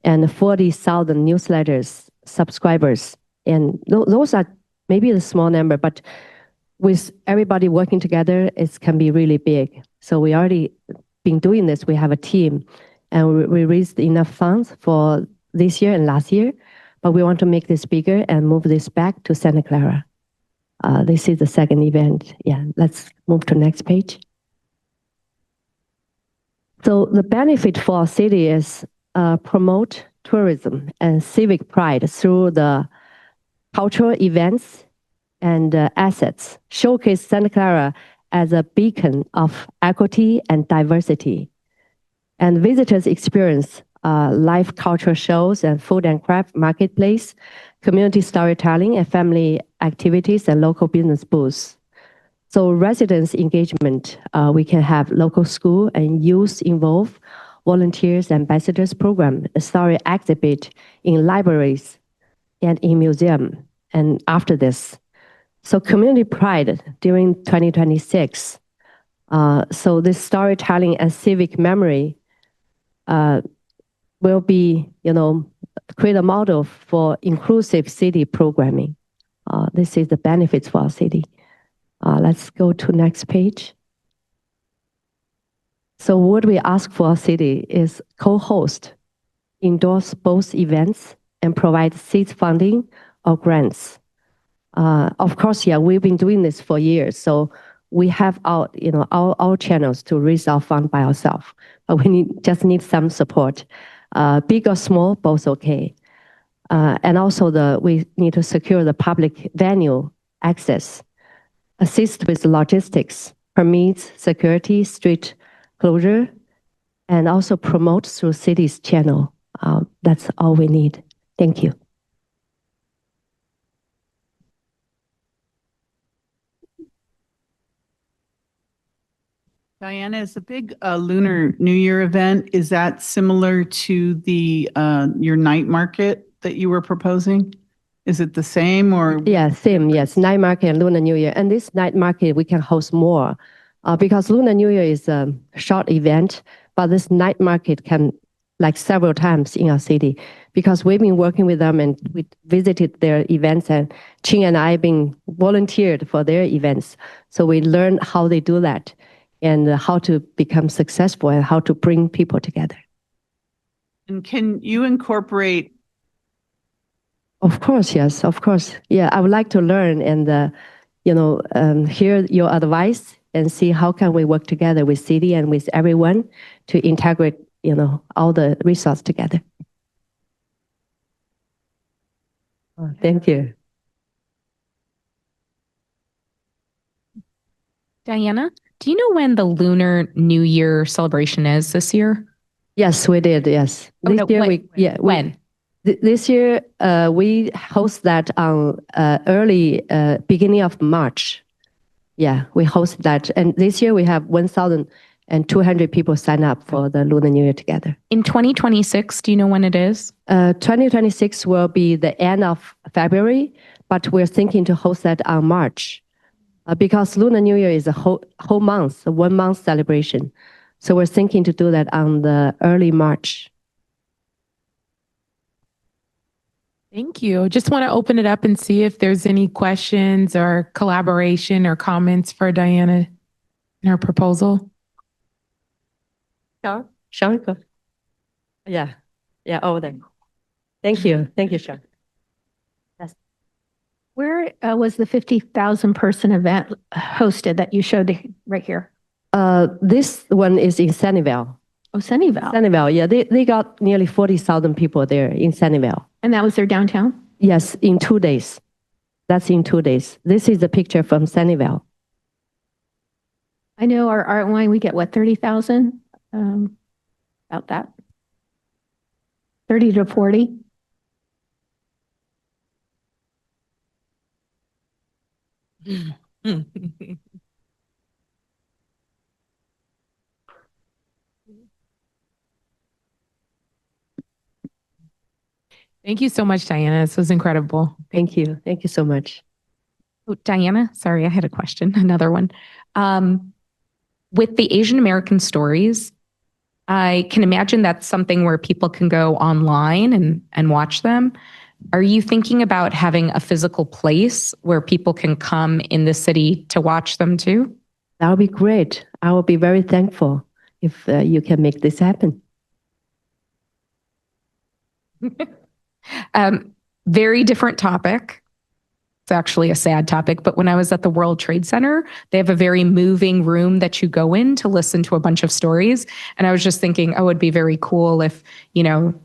and 40,000 newsletters subscribers. And those are maybe a small number, but with everybody working together, it can be really big. So we already been doing this. We have a team and we raised enough funds for this year and last year, but we want to make this bigger and move this back to Santa Clara. This is the second event. Yeah, let's move to next page. So the benefit for our city is promote tourism and civic pride through the cultural events and assets, showcase Santa Clara as a beacon of equity and diversity. And visitors experience live cultural shows and food and craft marketplace, community storytelling and family activities and local business booths. So residents engagement, we can have local school and youth involved, volunteers, ambassadors program, a story exhibit in libraries and in museum. And after this, so community pride during 2026. So this storytelling and civic memory will be, create a model for inclusive city programming. This is the benefits for our city. Let's go to next page. So what we ask for our city is co-host, endorse both events, and provide seed funding or grants. Of course, yeah, we've been doing this for years, so we have our channels to raise our fund by ourselves, but we just need some support. Big or small, both okay. And also we need to secure the public venue access, assist with logistics, permits, security, street closure, and also promote through city's channel. That's all we need. Thank you. Diana, is the big Lunar New Year event, is that similar to the your night market that you were proposing? Is it the same or? Yeah, same, yes. Night market and Lunar New Year. And this night market, we can host more because Lunar New Year is a short event, but this night market can like several times in our city because we've been working with them and we visited their events and Ching and I been volunteered for their events. So we learned how they do that and how to become successful and how to bring people together. And can you incorporate? Of course, yes, of course. Yeah, I would like to learn and, hear your advice and see how can we work together with city and with everyone to integrate, all the resources together. Oh, thank you. Diana, do you know when the Lunar New Year celebration is this year? Yes, we did. Yes. Oh, no, when? This year, we host that on early beginning of March. Yeah, we host that. And this year we have 1,200 people sign up for the Lunar New Year together. In 2026, do you know when it is? 2026 will be the end of February, but we're thinking to host that on March because Lunar New Year is a whole month, a 1 month celebration. So we're thinking to do that on the early March. Thank you. Just want to open it up and see if there's any questions or collaboration or comments for Diana in her proposal. Sean, go. Yeah, over there. Thank you. Thank you, Sean. Yes. Where was the 50,000 person event hosted that you showed right here? This one is in Sunnyvale. Oh, Sunnyvale. Sunnyvale, yeah. They got nearly 40,000 people there in Sunnyvale. And that was their downtown? Yes, in 2 days. That's in 2 days. This is a picture from Sunnyvale. I know our art wine, we get what, 30,000? About that. 30 to 40. Thank you so much, Diana. This was incredible. Thank you. Thank you so much. Oh, Diana, sorry, I had a question, another one. With the Asian American stories, I can imagine that's something where people can go online and watch them. Are you thinking about having a physical place where people can come in the city to watch them too? That would be great. I will be very thankful if you can make this happen. Very different topic. It's actually a sad topic, but when I was at the World Trade Center, they have a very moving room that you go in to listen to a bunch of stories. And I was just thinking, oh, it'd be very cool if,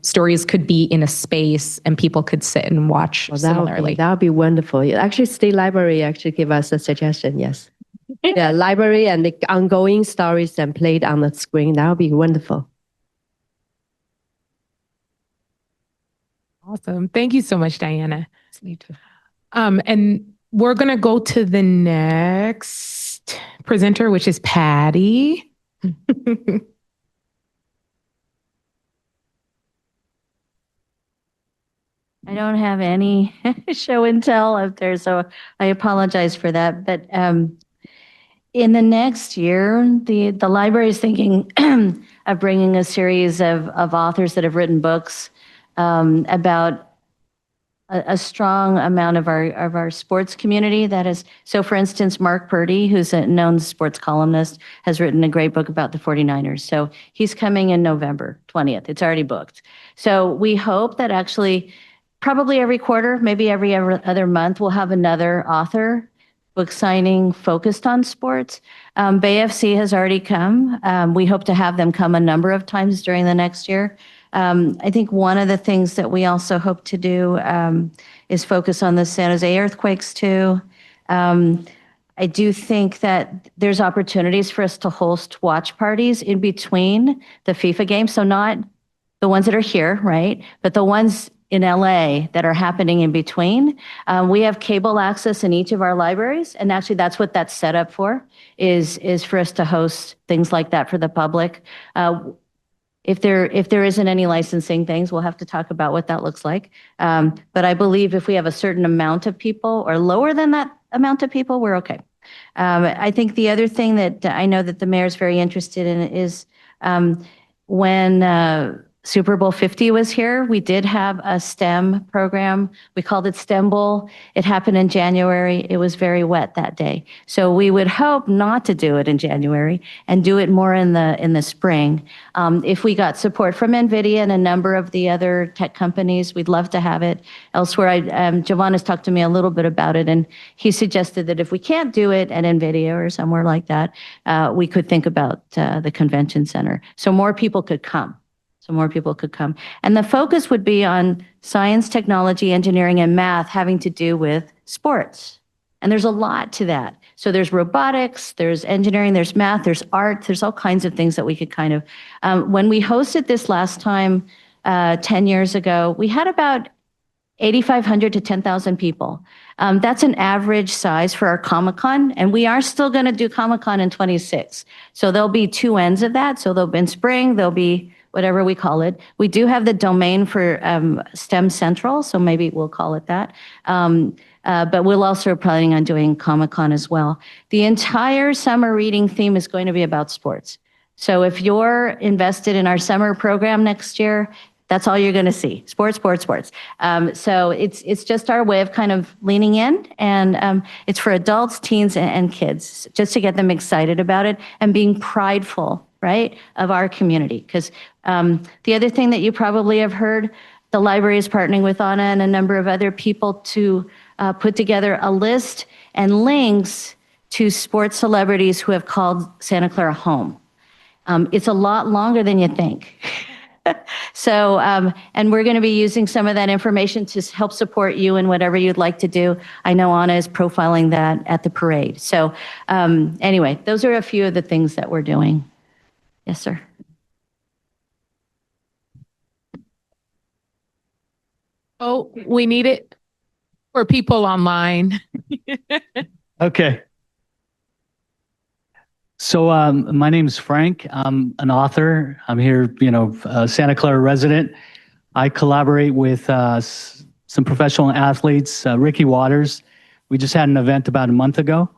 stories could be in a space and people could sit and watch similarly. That would be wonderful. Actually, State Library actually gave us a suggestion, yes. Yeah, library and the ongoing stories and played on the screen. That would be wonderful. Awesome. Thank you so much, Diana. And we're going to go to the next presenter, which is Patty. I don't have any show and tell up there, so I apologize for that. But in the next year, the library is thinking of bringing a series of authors that have written books about a strong amount of our sports community. That is, so for instance, Mark Purdy, who's a known sports columnist, has written a great book about the 49ers. So he's coming in November 20th. It's already booked. So we hope that actually probably every quarter, maybe every other month, we'll have another author book signing focused on sports. Bay FC has already come. We hope to have them come a number of times during the next year. I think one of the things that we also hope to do is focus on the San Jose earthquakes too. I do think that there's opportunities for us to host watch parties in between the FIFA games. So not the ones that are here, right? But the ones in LA that are happening in between. We have cable access in each of our libraries, and actually that's what that's set up for, is for us to host things like that for the public. If there isn't any licensing things, we'll have to talk about what that looks like. But I believe if we have a certain amount of people or lower than that amount of people, we're okay. I think the other thing that I know that the mayor's very interested in is when Super Bowl 50 was here, we did have a STEM program. We called it STEM Bowl. It happened in January. It was very wet that day. So we would hope not to do it in January and do it more in the spring. If we got support from NVIDIA and a number of the other tech companies, we'd love to have it elsewhere. Javon has talked to me a little bit about it, and he suggested that if we can't do it at NVIDIA or somewhere like that, we could think about the convention center. So more people could come. And the focus would be on science, technology, engineering, and math having to do with sports. And there's a lot to that. So there's robotics, there's engineering, there's math, there's art, there's all kinds of things that we could kind of, when we hosted this last time 10 years ago, we had about 8,500 to 10,000 people. That's an average size for our Comic-Con, and we are still going to do Comic-Con in 26. So there'll be two ends of that. So there'll be in spring, there'll be whatever we call it. We do have the domain for STEM Central, so maybe we'll call it that. But we'll also planning on doing Comic-Con as well. The entire summer reading theme is going to be about sports. So if you're invested in our summer program next year, that's all you're going to see. Sports. So it's just our way of kind of leaning in, and it's for adults, teens, and kids, just to get them excited about it and being prideful, right, of our community. Because the other thing that you probably have heard, the library is partnering with Anna and a number of other people to put together a list and links to sports celebrities who have called Santa Clara home. It's a lot longer than you think. So, and we're going to be using some of that information to help support you in whatever you'd like to do. I know Anna is profiling that at the parade. So anyway, those are a few of the things that we're doing. Yes, sir. Oh, we need it for people online. Okay. So my name is Frank. I'm an author. I'm here, Santa Clara resident. I collaborate with some professional athletes, Ricky Waters. We just had an event about a month ago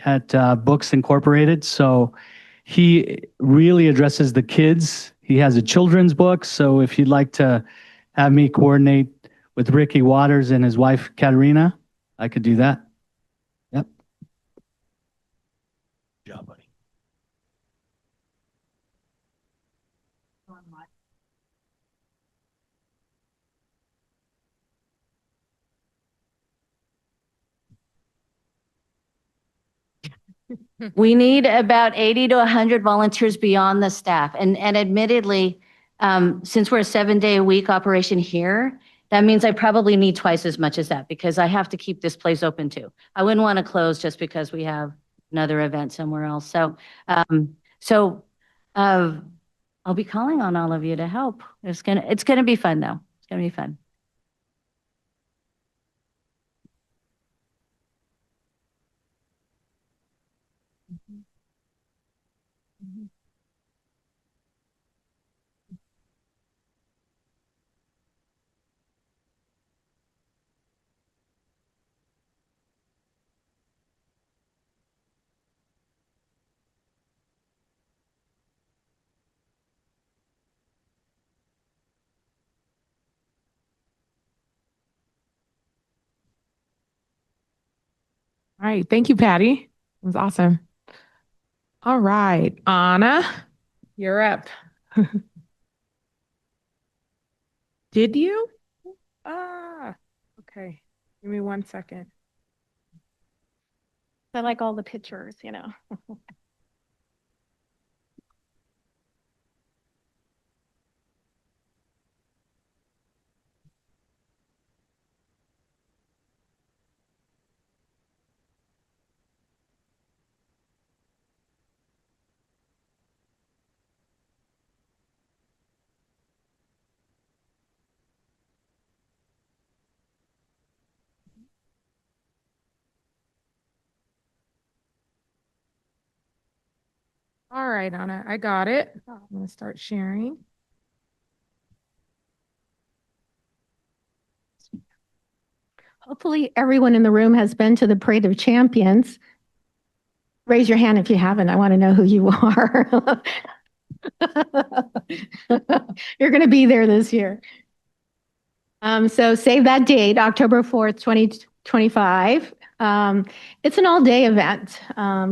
at Books Incorporated. So he really addresses the kids. He has a children's book. So if you'd like to have me coordinate with Ricky Waters and his wife, Katerina, I could do that. Yep. Good job, buddy. We need about 80 to 100 volunteers beyond the staff. And admittedly, since we're a 7-day-a-week operation here, that means I probably need twice as much as that because I have to keep this place open too. I wouldn't want to close just because we have another event somewhere else. So, I'll be calling on all of you to help. It's gonna be fun though. It's gonna be fun. All right. Thank you, Patty. It was awesome. All right. Anna, you're up. Did you? Okay. Give me 1 second. I like all the pictures, All right, Anna, I got it. I'm going to start sharing. Hopefully everyone in the room has been to the Parade of Champions. Raise your hand if you haven't. I want to know who you are. You're going to be there this year. So save that date, October 4th, 2025. It's an all-day event.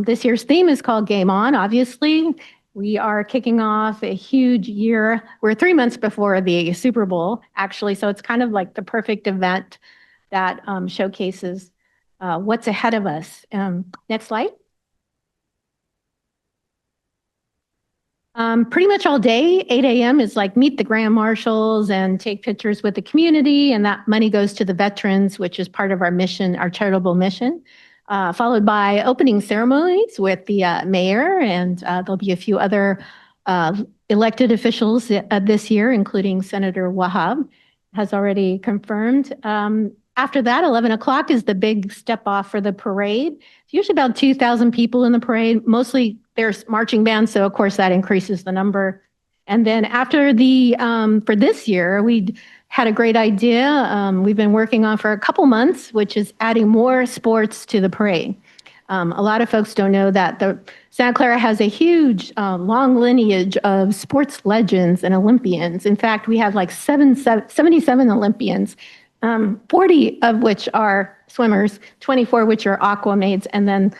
This year's theme is called Game On, obviously. We are kicking off a huge year. We're 3 months before the Super Bowl, actually, so it's kind of like the perfect event that showcases what's ahead of us. Next slide. Pretty much all day, 8 a.m. is like meet the grand marshals and take pictures with the community, and that money goes to the veterans, which is part of our mission, our charitable mission, followed by opening ceremonies with the mayor, and there'll be a few other elected officials this year, including Senator Wahab has already confirmed. After that, 11 o'clock is the big step off for the parade. It's usually about 2,000 people in the parade. Mostly there's marching bands, so of course that increases the number. And then after the, for this year, we had a great idea we've been working on for a couple months, which is adding more sports to the parade. A lot of folks don't know that the Santa Clara has a huge, long lineage of sports legends and Olympians. In fact, we have like 77 Olympians. 40 of which are swimmers, 24 which are aquamaids, and then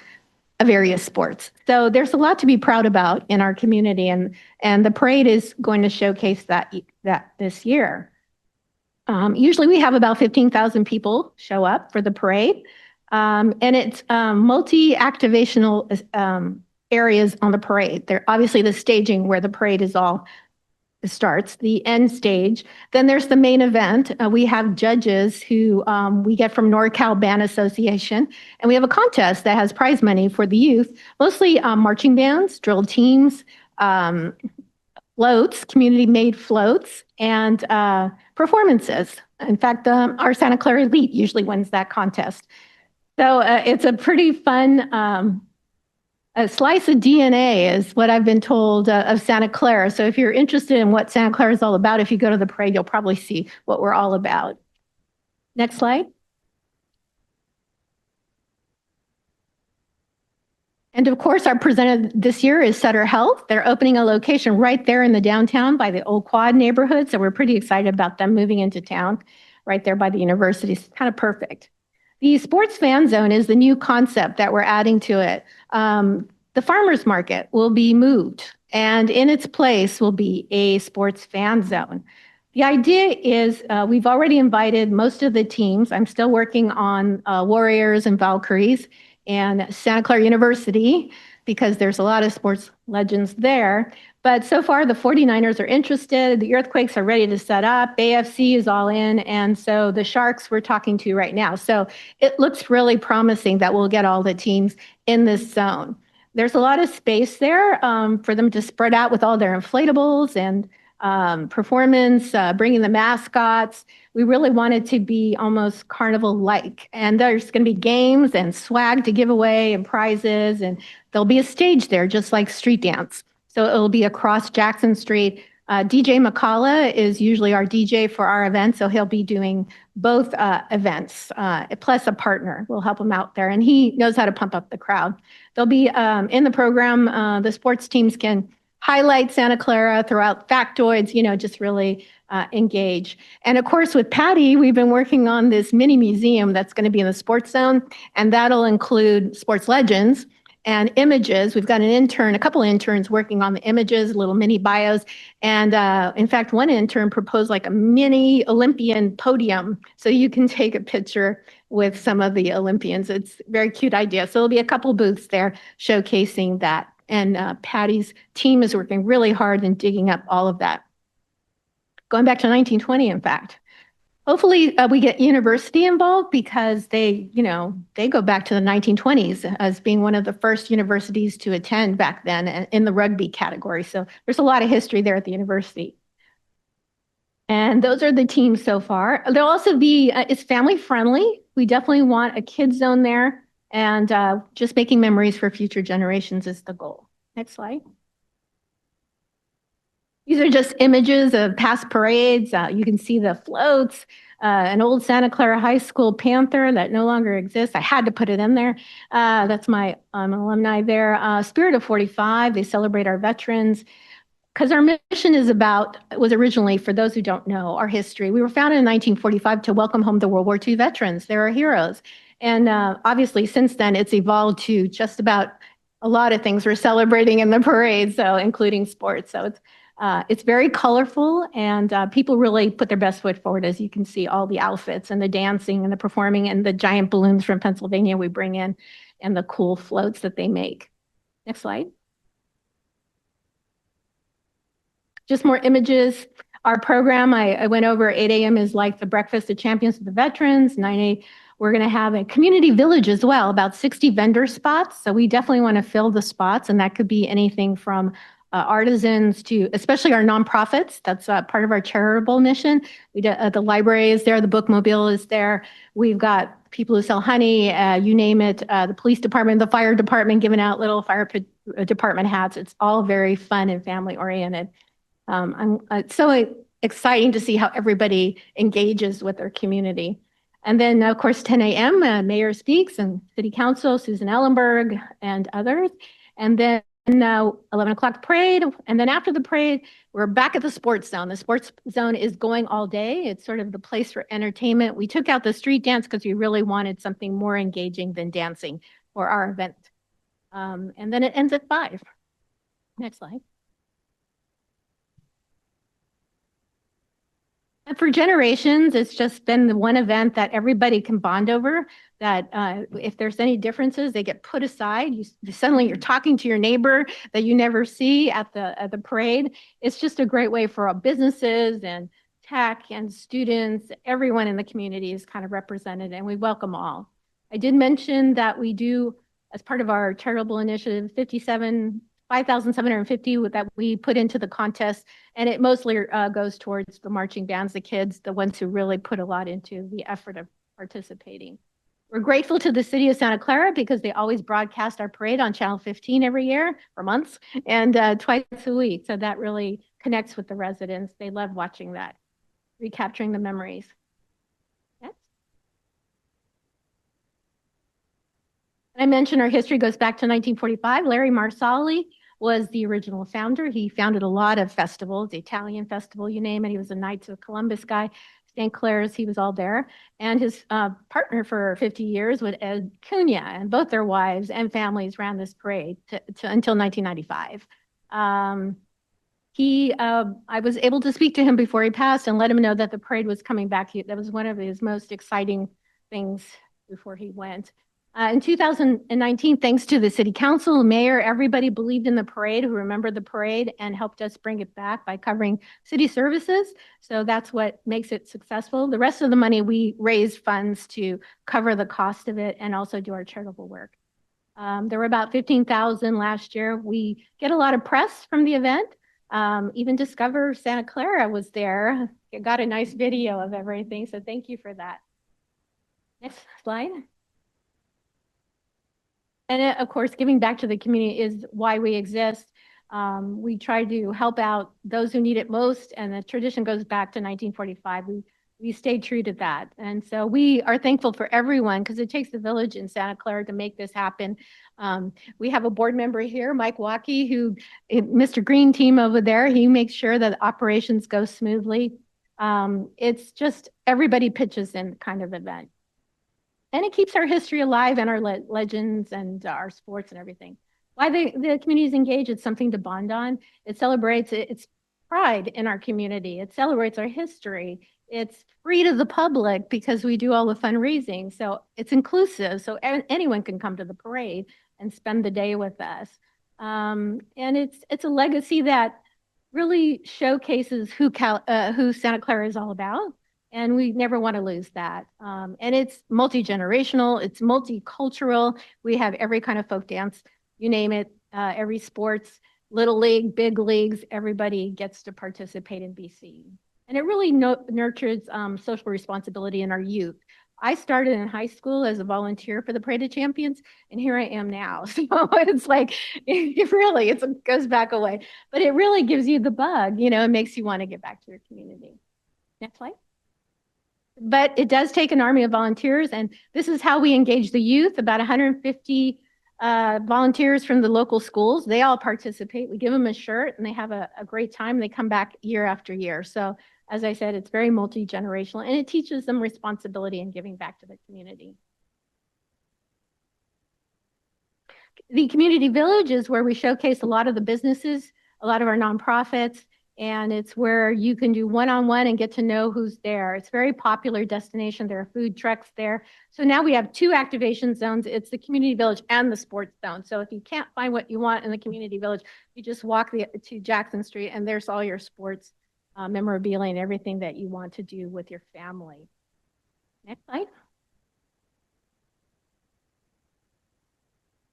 various sports. So there's a lot to be proud about in our community, and the parade is going to showcase that this year. Usually we have about 15,000 people show up for the parade, and it's multi-activational areas on the parade. They're obviously the staging where the parade is all starts, the end stage. Then there's the main event. We have judges who we get from NorCal Band Association, and we have a contest that has prize money for the youth, mostly marching bands, drill teams, floats, community-made floats, and performances. In fact, our Santa Clara Elite usually wins that contest. So it's a pretty fun a slice of DNA is what I've been told of Santa Clara. So if you're interested in what Santa Clara is all about, if you go to the parade, you'll probably see what we're all about. Next slide. And of course, our presenter this year is Sutter Health. They're opening a location right there in the downtown by the Old Quad neighborhood. So we're pretty excited about them moving into town right there by the university. It's kind of perfect. The sports fan zone is the new concept that we're adding to it. The farmers market will be moved, and in its place will be a sports fan zone. The idea is we've already invited most of the teams. I'm still working on Warriors and Valkyries and Santa Clara University because there's a lot of sports legends there. But so far, the 49ers are interested. The Earthquakes are ready to set up. AFC is all in. And so the Sharks we're talking to right now. So it looks really promising that we'll get all the teams in this zone. There's a lot of space there for them to spread out with all their inflatables and performance, bringing the mascots. We really want it to be almost carnival-like. And there's going to be games and swag to give away and prizes. And there'll be a stage there, just like street dance. So it'll be across Jackson Street. DJ McCullough is usually our DJ for our event, so he'll be doing both events, plus a partner will help him out there, and he knows how to pump up the crowd. They'll be in the program, the sports teams can highlight Santa Clara, throw out factoids, just really engage. And of course, with Patty, we've been working on this mini museum that's going to be in the sports zone, and that'll include sports legends and images. We've got a couple interns working on the images, little mini bios. And in fact, one intern proposed like a mini Olympian podium. So you can take a picture with some of the Olympians. It's a very cute idea. So there'll be a couple booths there showcasing that. And Patty's team is working really hard in digging up all of that. Going back to 1920, in fact. Hopefully we get university involved because they go back to the 1920s as being one of the first universities to attend back then in the rugby category. So there's a lot of history there at the university. And those are the teams so far. There'll also be, it's family friendly. We definitely want a kids zone there, and just making memories for future generations is the goal. Next slide. These are just images of past parades. You can see the floats, an old Santa Clara High School Panther that no longer exists. I had to put it in there. That's my alumni there. Spirit of 45, they celebrate our veterans. Because our mission was originally, for those who don't know, our history. We were founded in 1945 to welcome home the World War II veterans. They're our heroes. And obviously, since then, it's evolved to just about a lot of things we're celebrating in the parade, so including sports. So it's very colorful, and people really put their best foot forward, as you can see, all the outfits and the dancing and the performing and the giant balloons from Pennsylvania we bring in and the cool floats that they make. Next slide. Just more images. Our program, I went over, 8 a.m. is like the Breakfast of Champions of the Veterans. 9 a.m. we're going to have a community village as well, about 60 vendor spots. So we definitely want to fill the spots, and that could be anything from artisans to, especially our nonprofits. That's part of our charitable mission. The library is there, the bookmobile is there. We've got people who sell honey, you name it, the police department, the fire department, giving out little fire department hats. It's all very fun and family oriented. It's so exciting to see how everybody engages with their community. And then, of course, 10 a.m., Mayor speaks and City Council, Susan Ellenberg, and others. And then 11 o'clock parade. And then after the parade, we're back at the sports zone. The sports zone is going all day. It's sort of the place for entertainment. We took out the street dance because we really wanted something more engaging than dancing for our event. And then it ends at 5. Next slide. And for generations, it's just been the one event that everybody can bond over, that if there's any differences, they get put aside. Suddenly you're talking to your neighbor that you never see at the parade. It's just a great way for all businesses and tech and students. Everyone in the community is kind of represented, and we welcome all. I did mention that we do, as part of our charitable initiative, 5,750 that we put into the contest, and it mostly goes towards the marching bands, the kids, the ones who really put a lot into the effort of participating. We're grateful to the City of Santa Clara because they always broadcast our parade on Channel 15 every year for months and twice a week. So that really connects with the residents. They love watching that, recapturing the memories. I mentioned our history goes back to 1945. Larry Marsali was the original founder. He founded a lot of festivals, the Italian festival, you name it. He was a Knights of Columbus guy. St. Clair's, he was all there. And his partner for 50 years was Ed Cunha, and both their wives and families ran this parade until 1995. I was able to speak to him before he passed and let him know that the parade was coming back. That was one of his most exciting things before he went. In 2019, thanks to the City Council, the Mayor, everybody believed in the parade, who remembered the parade and helped us bring it back by covering city services. So that's what makes it successful. The rest of the money, we raise funds to cover the cost of it and also do our charitable work. There were about 15,000 last year. We get a lot of press from the event. Even Discover Santa Clara was there. It got a nice video of everything, so thank you for that. Next slide. And of course, giving back to the community is why we exist. We try to help out those who need it most, and the tradition goes back to 1945. We stayed true to that. And so we are thankful for everyone, because it takes a village in Santa Clara to make this happen. We have a board member here, Mike Waukee, who, Mr. Green team over there, he makes sure that operations go smoothly. It's just everybody pitches in kind of event. And it keeps our history alive and our legends and our sports and everything. Why the community is engaged, it's something to bond on. It celebrates its pride in our community. It celebrates our history. It's free to the public because we do all the fundraising. So it's inclusive. So anyone can come to the parade and spend the day with us. And it's a legacy that really showcases who Santa Clara is all about. And we never want to lose that. And it's multi-generational, it's multicultural. We have every kind of folk dance, you name it, every sports, little league, big leagues, everybody gets to participate in BC. And it really nurtures social responsibility in our youth. I started in high school as a volunteer for the Parade of Champions, and here I am now. So it's like, it goes back a way, but it really gives you the bug, it makes you want to get back to your community. Next slide. But it does take an army of volunteers, and this is how we engage the youth. About 150 volunteers from the local schools. They all participate. We give them a shirt, and they have a great time. They come back year after year. So as I said, it's very multi-generational, and it teaches them responsibility and giving back to the community. The community village is where we showcase a lot of the businesses, a lot of our nonprofits, and it's where you can do one-on-one and get to know who's there. It's a very popular destination. There are food trucks there. So now we have 2 activation zones. It's the community village and the sports zone. So if you can't find what you want in the community village, you just walk to Jackson Street, and there's all your sports memorabilia and everything that you want to do with your family. Next slide.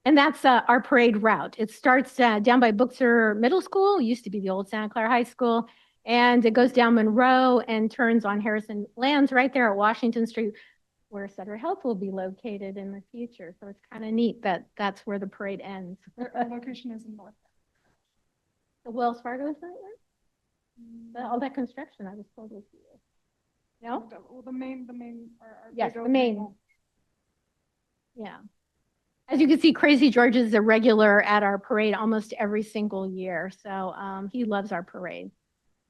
And that's our parade route. It starts down by Booker Middle School, used to be the old Santa Clara High School, and it goes down Monroe and turns on Harrison, lands right there at Washington Street, where Sutter Health will be located in the future. So it's kind of neat that that's where the parade ends. The location is in North. The Wells Fargo is that where? All that construction, I was told was here. No? Well, the main. Yes, the main. Yeah. As you can see, Crazy George is a regular at our parade almost every single year. So he loves our parade.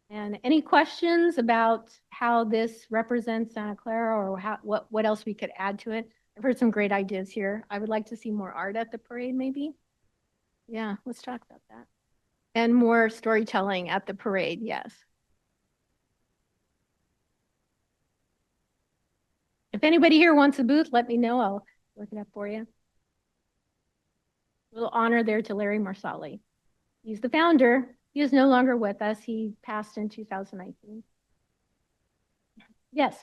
And any questions about how this represents Santa Clara, or what else we could add to it? I've heard some great ideas here. I would like to see more art at the parade, maybe. Yeah, let's talk about that. And more storytelling at the parade, yes. If anybody here wants a booth, let me know. I'll look it up for you. A little honor there to Larry Marsali. He's the founder. He is no longer with us. He passed in 2019. Yes.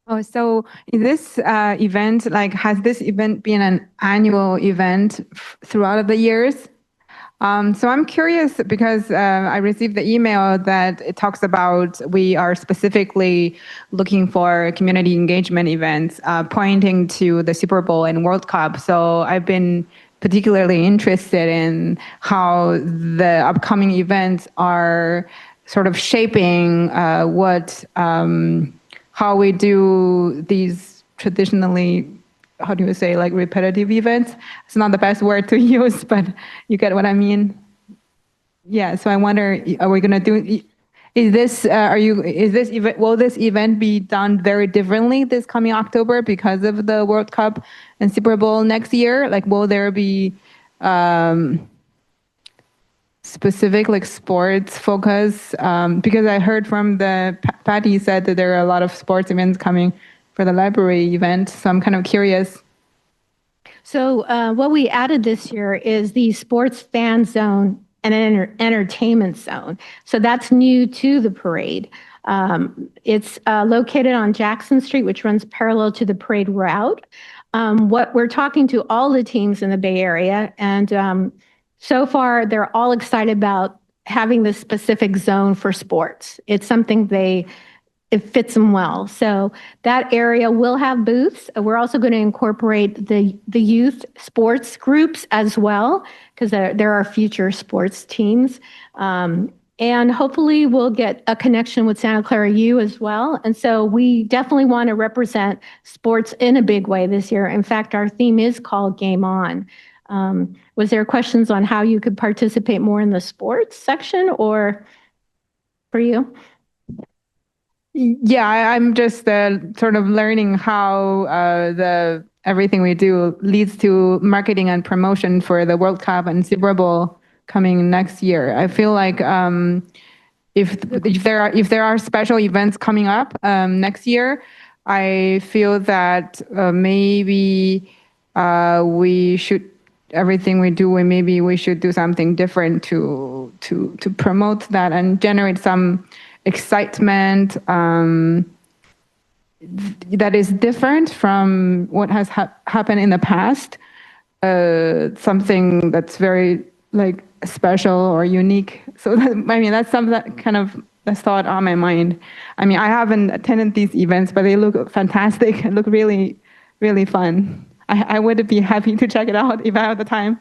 Oh, so is this event, has this event been an annual event throughout the years? So I'm curious because I received the email that it talks about we are specifically looking for community engagement events, pointing to the Super Bowl and World Cup. So I've been particularly interested in how the upcoming events are sort of shaping how we do these traditionally, how do you say, like repetitive events? It's not the best word to use, but you get what I mean. Yeah, so I wonder, are we gonna do, will this event be done very differently this coming October because of the World Cup and Super Bowl next year? Like, will there be specific sports focus? Because I heard from Patty said that there are a lot of sports events coming for the library event. So I'm kind of curious. So what we added this year is the sports fan zone and an entertainment zone. So that's new to the parade. It's located on Jackson Street, which runs parallel to the parade route. What we're talking to all the teams in the Bay Area, and so far, they're all excited about having this specific zone for sports. It's something it fits them well. So that area will have booths. We're also going to incorporate the youth sports groups as well, because there are future sports teams. And hopefully we'll get a connection with Santa Clara U as well. And so we definitely want to represent sports in a big way this year. In fact, our theme is called Game On. Was there questions on how you could participate more in the sports section, or for you? Yeah, I'm just sort of learning how everything we do leads to marketing and promotion for the World Cup and Super Bowl coming next year. I feel like if there are special events coming up next year, I feel that maybe we should everything we do, and maybe we should do something different to promote that and generate some excitement that is different from what has happened in the past. Something that's very like special or unique. So that, I mean, that's something that kind of that's thought on my mind. I mean, I haven't attended these events, but they look fantastic and look really, really fun. I would be happy to check it out if I have the time.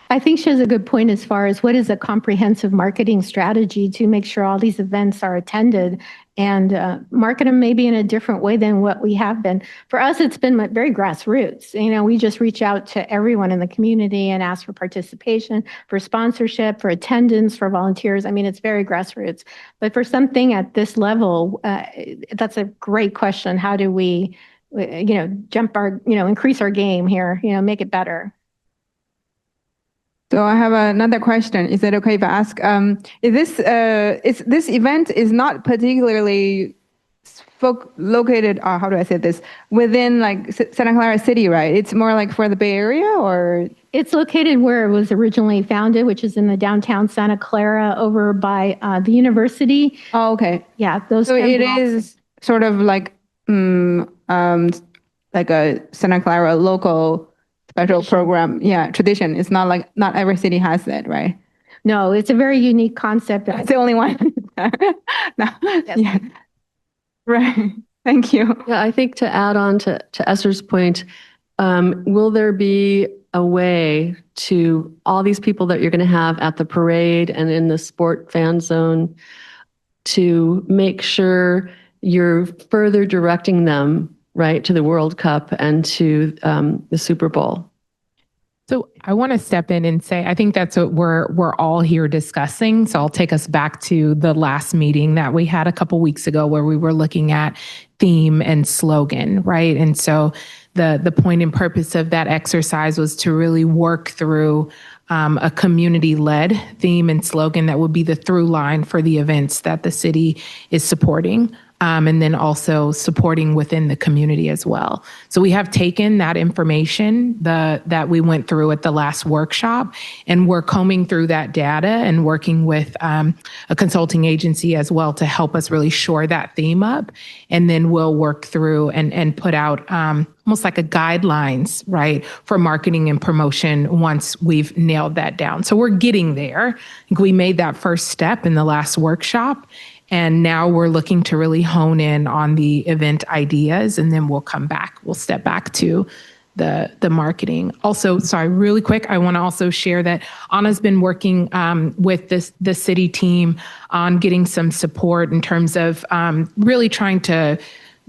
I think she has a good point as far as what is a comprehensive marketing strategy to make sure all these events are attended and market them maybe in a different way than what we have been. For us, it's been very grassroots. You know, we just reach out to everyone in the community and ask for participation, for sponsorship, for attendance, for volunteers. I mean, it's very grassroots. But for something at this level, that's a great question. How do we, increase our game here, make it better? So I have another question. Is it okay if I ask? This event is not particularly located? How do I say this? Within like Santa Clara City, right? It's more like for the Bay Area, or it's located where it was originally founded, which is in the downtown Santa Clara, over by the university. Oh, okay. Yeah, those. So it is sort of like a Santa Clara local special program, tradition. It's not like not every city has it, right? No, it's a very unique concept. It's the only one. No. Yes. Yeah. Right. Thank you. Yeah, I think to add on to Esther's point, will there be a way to all these people that you're going to have at the parade and in the sport fan zone to make sure you're further directing them right to the World Cup and to the Super Bowl? So I want to step in and say, I think that's what we're all here discussing. So I'll take us back to the last meeting that we had a couple weeks ago where we were looking at theme and slogan, right? And so the point and purpose of that exercise was to really work through a community-led theme and slogan that would be the through line for the events that the city is supporting. And then also supporting within the community as well. So we have taken that information that we went through at the last workshop, and we're combing through that data and working with a consulting agency as well to help us really shore that theme up. And then we'll work through and put out almost like a guidelines, right, for marketing and promotion once we've nailed that down. So we're getting there. I think we made that first step in the last workshop. And now we're looking to really hone in on the event ideas, and then we'll come back. We'll step back to the marketing. Also, sorry, really quick, I want to also share that Anna's been working with the city team on getting some support in terms of really trying to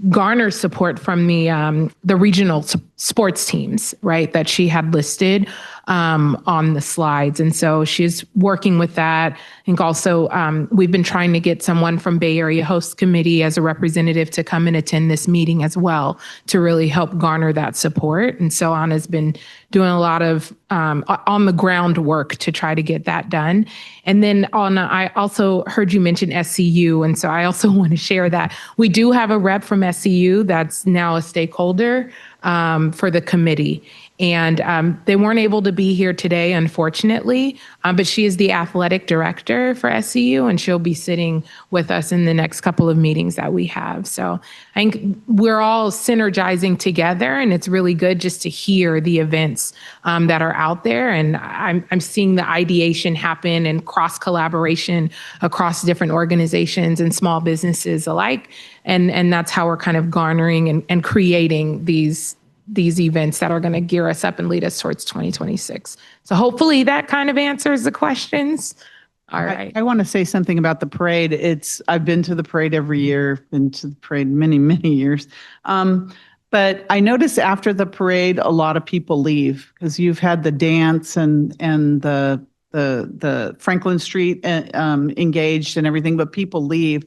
garner support from the regional sports teams, right, that she had listed on the slides. And so she's working with that. I think also we've been trying to get someone from Bay Area Host Committee as a representative to come and attend this meeting as well to really help garner that support. And so Anna's been doing a lot of on the ground work to try to get that done. And then I also heard you mention SCU. And so I also want to share that we do have a rep from SCU that's now a stakeholder for the committee. And they weren't able to be here today, unfortunately, but she is the athletic director for SCU, and she'll be sitting with us in the next couple of meetings that we have. So I think we're all synergizing together, and it's really good just to hear the events that are out there. And I'm seeing the ideation happen and cross collaboration across different organizations and small businesses alike. And that's how we're kind of garnering and creating these events that are going to gear us up and lead us towards 2026. So hopefully that kind of answers the questions. All right. I want to say something about the parade. I've been to the parade every year, been to the parade many, many years. But I notice after the parade, a lot of people leave because you've had the dance and the Franklin Street engaged and everything, but people leave.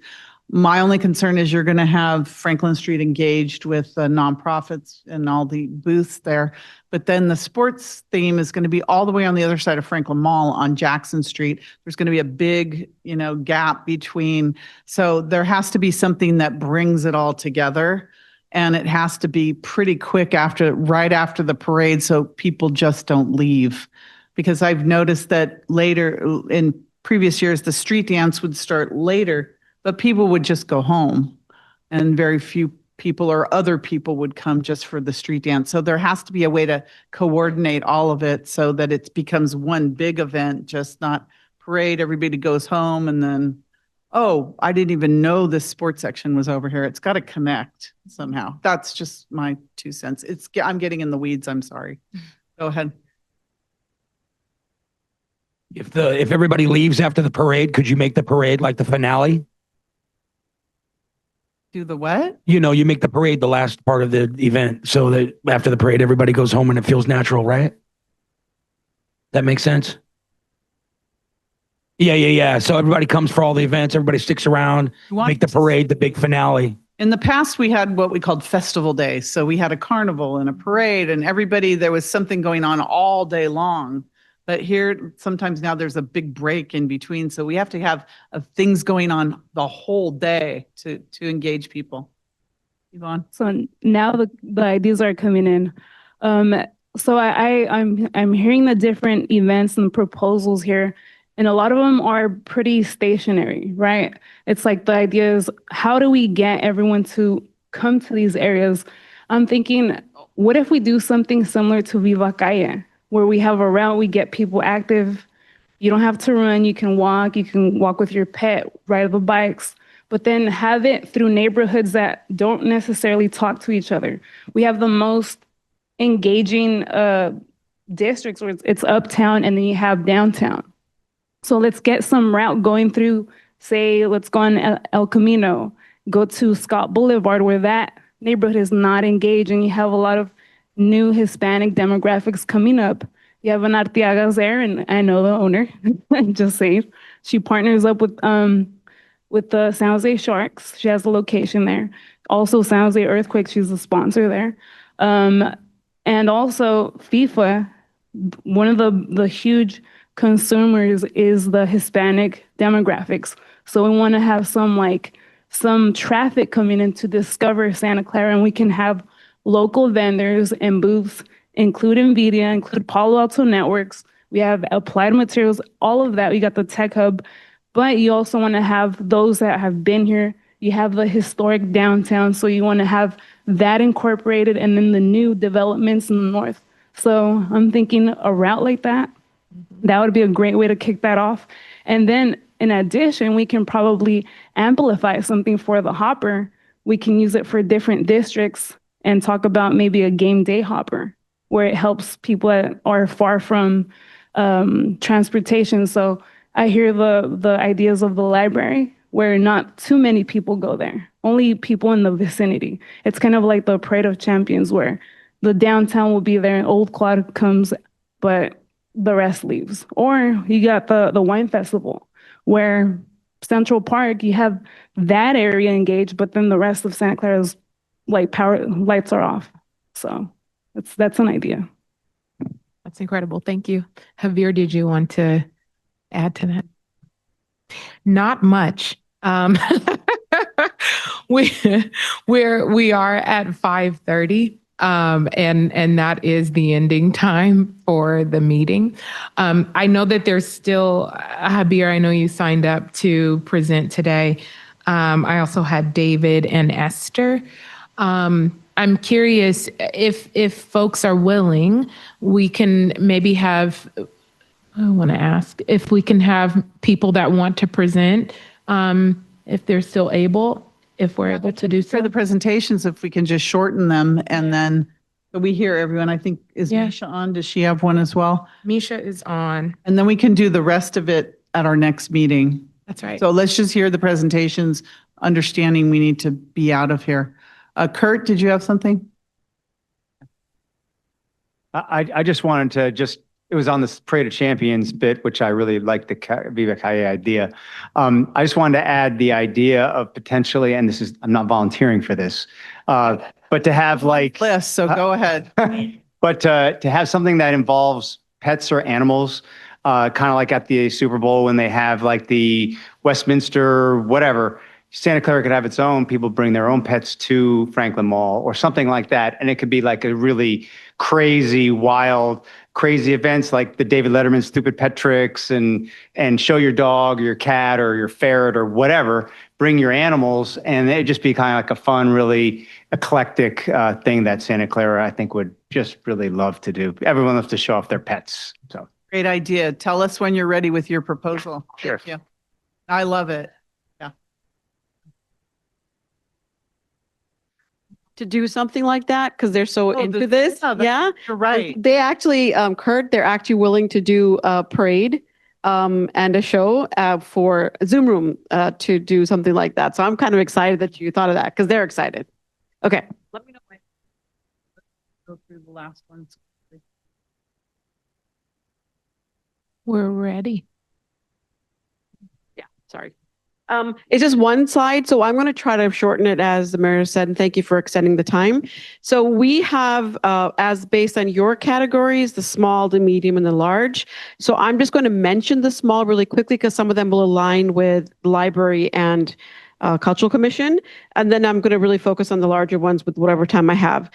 My only concern is you're going to have Franklin Street engaged with nonprofits and all the booths there. But then the sports theme is going to be all the way on the other side of Franklin Mall on Jackson Street. There's going to be a big, gap between. So there has to be something that brings it all together. And it has to be pretty quick right after the parade, so people just don't leave. Because I've noticed that later in previous years, the street dance would start later, but people would just go home. And very few people or other people would come just for the street dance. So there has to be a way to coordinate all of it so that it becomes one big event, just not parade, everybody goes home and then, oh, I didn't even know this sports section was over here. It's got to connect somehow. That's just my 2 cents. I'm getting in the weeds. I'm sorry. Go ahead. If everybody leaves after the parade, could you make the parade like the finale? Do the what? You know, you make the parade the last part of the event so that after the parade, everybody goes home and it feels natural, right? That makes sense? Yeah. So everybody comes for all the events. Everybody sticks around, make the parade the big finale. In the past, we had what we called festival days. So we had a carnival and a parade and there was something going on all day long. But here, sometimes now there's a big break in between. So we have to have things going on the whole day to engage Yvonne? So now the ideas are coming in. So I'm hearing the different events and proposals here. And a lot of them are pretty stationary, right? It's like the idea is, how do we get everyone to come to these areas? I'm thinking, what if we do something similar to Viva Calle, where we have a route, we get people active. You don't have to run, you can walk with your pet, ride the bikes, but then have it through neighborhoods that don't necessarily talk to each other. We have the most engaging districts where it's uptown and then you have downtown. So let's get some route going through, say, let's go on El Camino, go to Scott Boulevard where that neighborhood is not engaged and you have a lot of new Hispanic demographics coming up. You have an Arteagas there, and I know the owner, just saying. She partners up with the San Jose Sharks. She has a location there. Also San Jose Earthquakes, she's a sponsor there. And also FIFA, one of the huge consumers is the Hispanic demographics. So we want to have some traffic coming in to discover Santa Clara, and we can have local vendors and booths, include NVIDIA, include Palo Alto Networks. We have Applied Materials, all of that. We got the Tech Hub, but you also want to have those that have been here. You have the historic downtown, so you want to have that incorporated, and then the new developments in the north. So I'm thinking a route like that. That would be a great way to kick that off. And then in addition, we can probably amplify something for the hopper. We can use it for different districts and talk about maybe a game day hopper where it helps people that are far from transportation. So I hear the ideas of the library where not too many people go there, only people in the vicinity. It's kind of like the Parade of Champions where the downtown will be there and Old Quad comes, but the rest leaves. Or you got the wine festival where Central Park, you have that area engaged, but then the rest of Santa Clara's power lights are off. So that's an idea. That's incredible. Thank you. Javier, did you want to add to that? Not much. We are at 5:30. And that is the ending time for the meeting. I know that there's still, Javier, I know you signed up to present today. I also had David and Esther. I'm curious if folks are willing, we can maybe have, I want to ask if we can have people that want to present, if they're still able. If we're able to do so. For the presentations, if we can just shorten them and then we hear everyone. I think, is Misha on? Does she have one as well? Misha is on. And then we can do the rest of it at our next meeting. That's right. So let's just hear the presentations, understanding we need to be out of here. Kurt, did you have something? I just wanted to it was on this Parade of Champions bit, which I really liked the Viva Calle idea. I just wanted to add the idea of potentially, and I'm not volunteering for this, but to have list, so go ahead. But to have something that involves pets or animals, kind of like at the Super Bowl when they have the Westminster, whatever, Santa Clara could have its own, people bring their own pets to Franklin Mall or something like that. And it could be like a really crazy, wild, crazy events like the David Letterman Stupid Pet Tricks and show your dog, your cat, or your ferret or whatever, bring your animals, and it'd just be kind of like a fun, really eclectic thing that Santa Clara, I think, would just really love to do. Everyone loves to show off their pets. So Great idea. Tell us when you're ready with your proposal. Sure. Yeah. I love it. Yeah. To do something like that because they're so into this. Yeah, you're right. They actually, Kurt, they're actually willing to do a parade and a show for Zoom Room to do something like that. So I'm kind of excited that you thought of that because they're excited. Okay. Let me know when. Let's go through the last ones. We're ready. Yeah, sorry. It's just one slide, so I'm going to try to shorten it, as the mayor said, and thank you for extending the time. So we have, as based on your categories, the small, the medium, and the large. So I'm just going to mention the small really quickly because some of them will align with the library and Cultural Commission, and then I'm going to really focus on the larger ones with whatever time I have.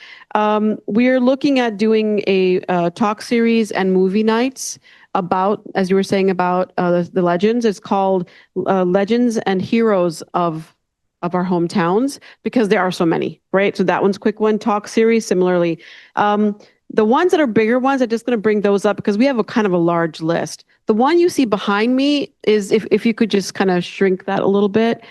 We're looking at doing a talk series and movie nights about, as you were saying, about the legends. It's called Legends and Heroes of our hometowns, because there are so many, right? So that one's a quick one. Talk series, similarly. The ones that are bigger ones, I'm just going to bring those up because we have a kind of a large list. The one you see behind me is, if you could just kind of shrink that a little bit,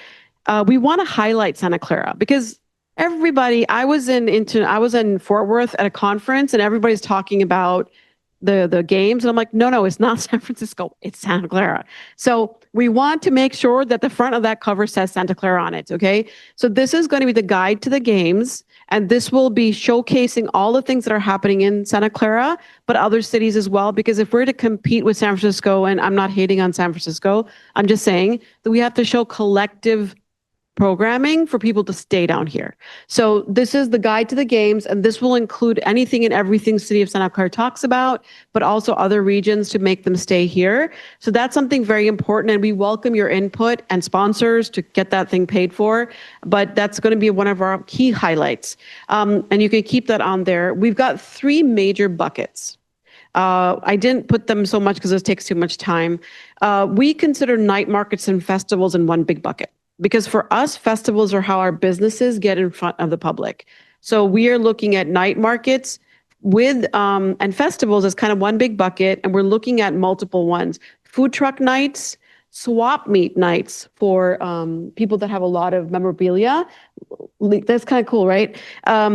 we want to highlight Santa Clara because everybody, I was in Fort Worth at a conference and everybody's talking about the games. And I'm like, no, it's not San Francisco, it's Santa Clara. So we want to make sure that the front of that cover says Santa Clara on it, okay? So this is going to be the guide to the games, and this will be showcasing all the things that are happening in Santa Clara, but other cities as well, because if we're to compete with San Francisco, and I'm not hating on San Francisco, I'm just saying that we have to show collective programming for people to stay down here. So this is the guide to the games, and this will include anything and everything City of Santa Clara talks about, but also other regions to make them stay here. So that's something very important, and we welcome your input and sponsors to get that thing paid for, but that's going to be one of our key highlights. And you can keep that on there. We've got 3 major buckets. I didn't put them so much because this takes too much time. We consider night markets and festivals in one big bucket. Because for us, festivals are how our businesses get in front of the public. So we are looking at night markets with and festivals as kind of one big bucket, and we're looking at multiple ones. Food truck nights, swap meet nights for people that have a lot of memorabilia. That's kind of cool, right?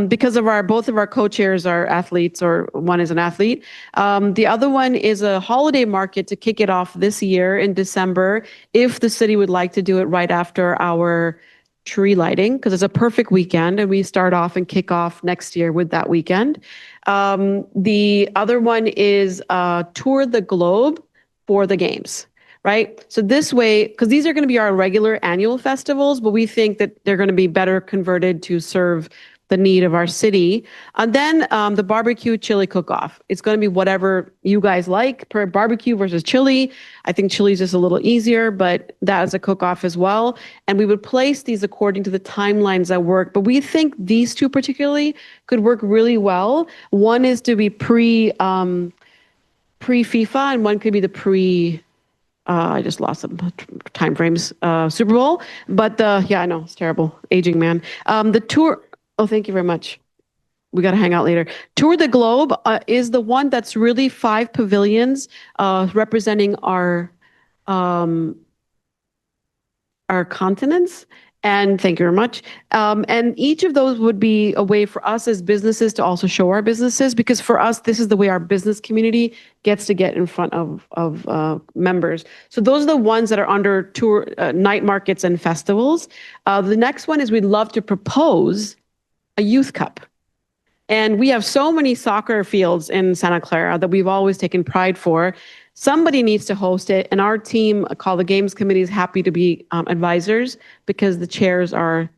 Because of both of our co-chairs are athletes, or one is an athlete. The other one is a holiday market to kick it off this year in December, if the city would like to do it right after our tree lighting, because it's a perfect weekend, and we start off and kick off next year with that weekend. The other one is Tour the Globe for the games. Right? So this way, because these are going to be our regular annual festivals, but we think that they're going to be better converted to serve the need of our city. And then the barbecue chili cook-off. It's going to be whatever you guys like, per barbecue versus chili. I think chili is just a little easier, but that is a cook-off as well. And we would place these according to the timelines that work. But we think these 2 particularly could work really well. One is to be pre-FIFA, and one could be the I just lost some time frames, Super Bowl. But yeah, I know, it's terrible. Aging man. The tour, oh, thank you very much. We got to hang out later. Tour the Globe is the one that's really 5 pavilions representing our continents. And thank you very much. And each of those would be a way for us as businesses to also show our businesses, because for us, this is the way our business community gets to get in front of members. So those are the ones that are under tour night markets and festivals. The next one is we'd love to propose a youth cup. And we have so many soccer fields in Santa Clara that we've always taken pride for. Somebody needs to host it, and our team called the Games Committee is happy to be advisors, because the chairs are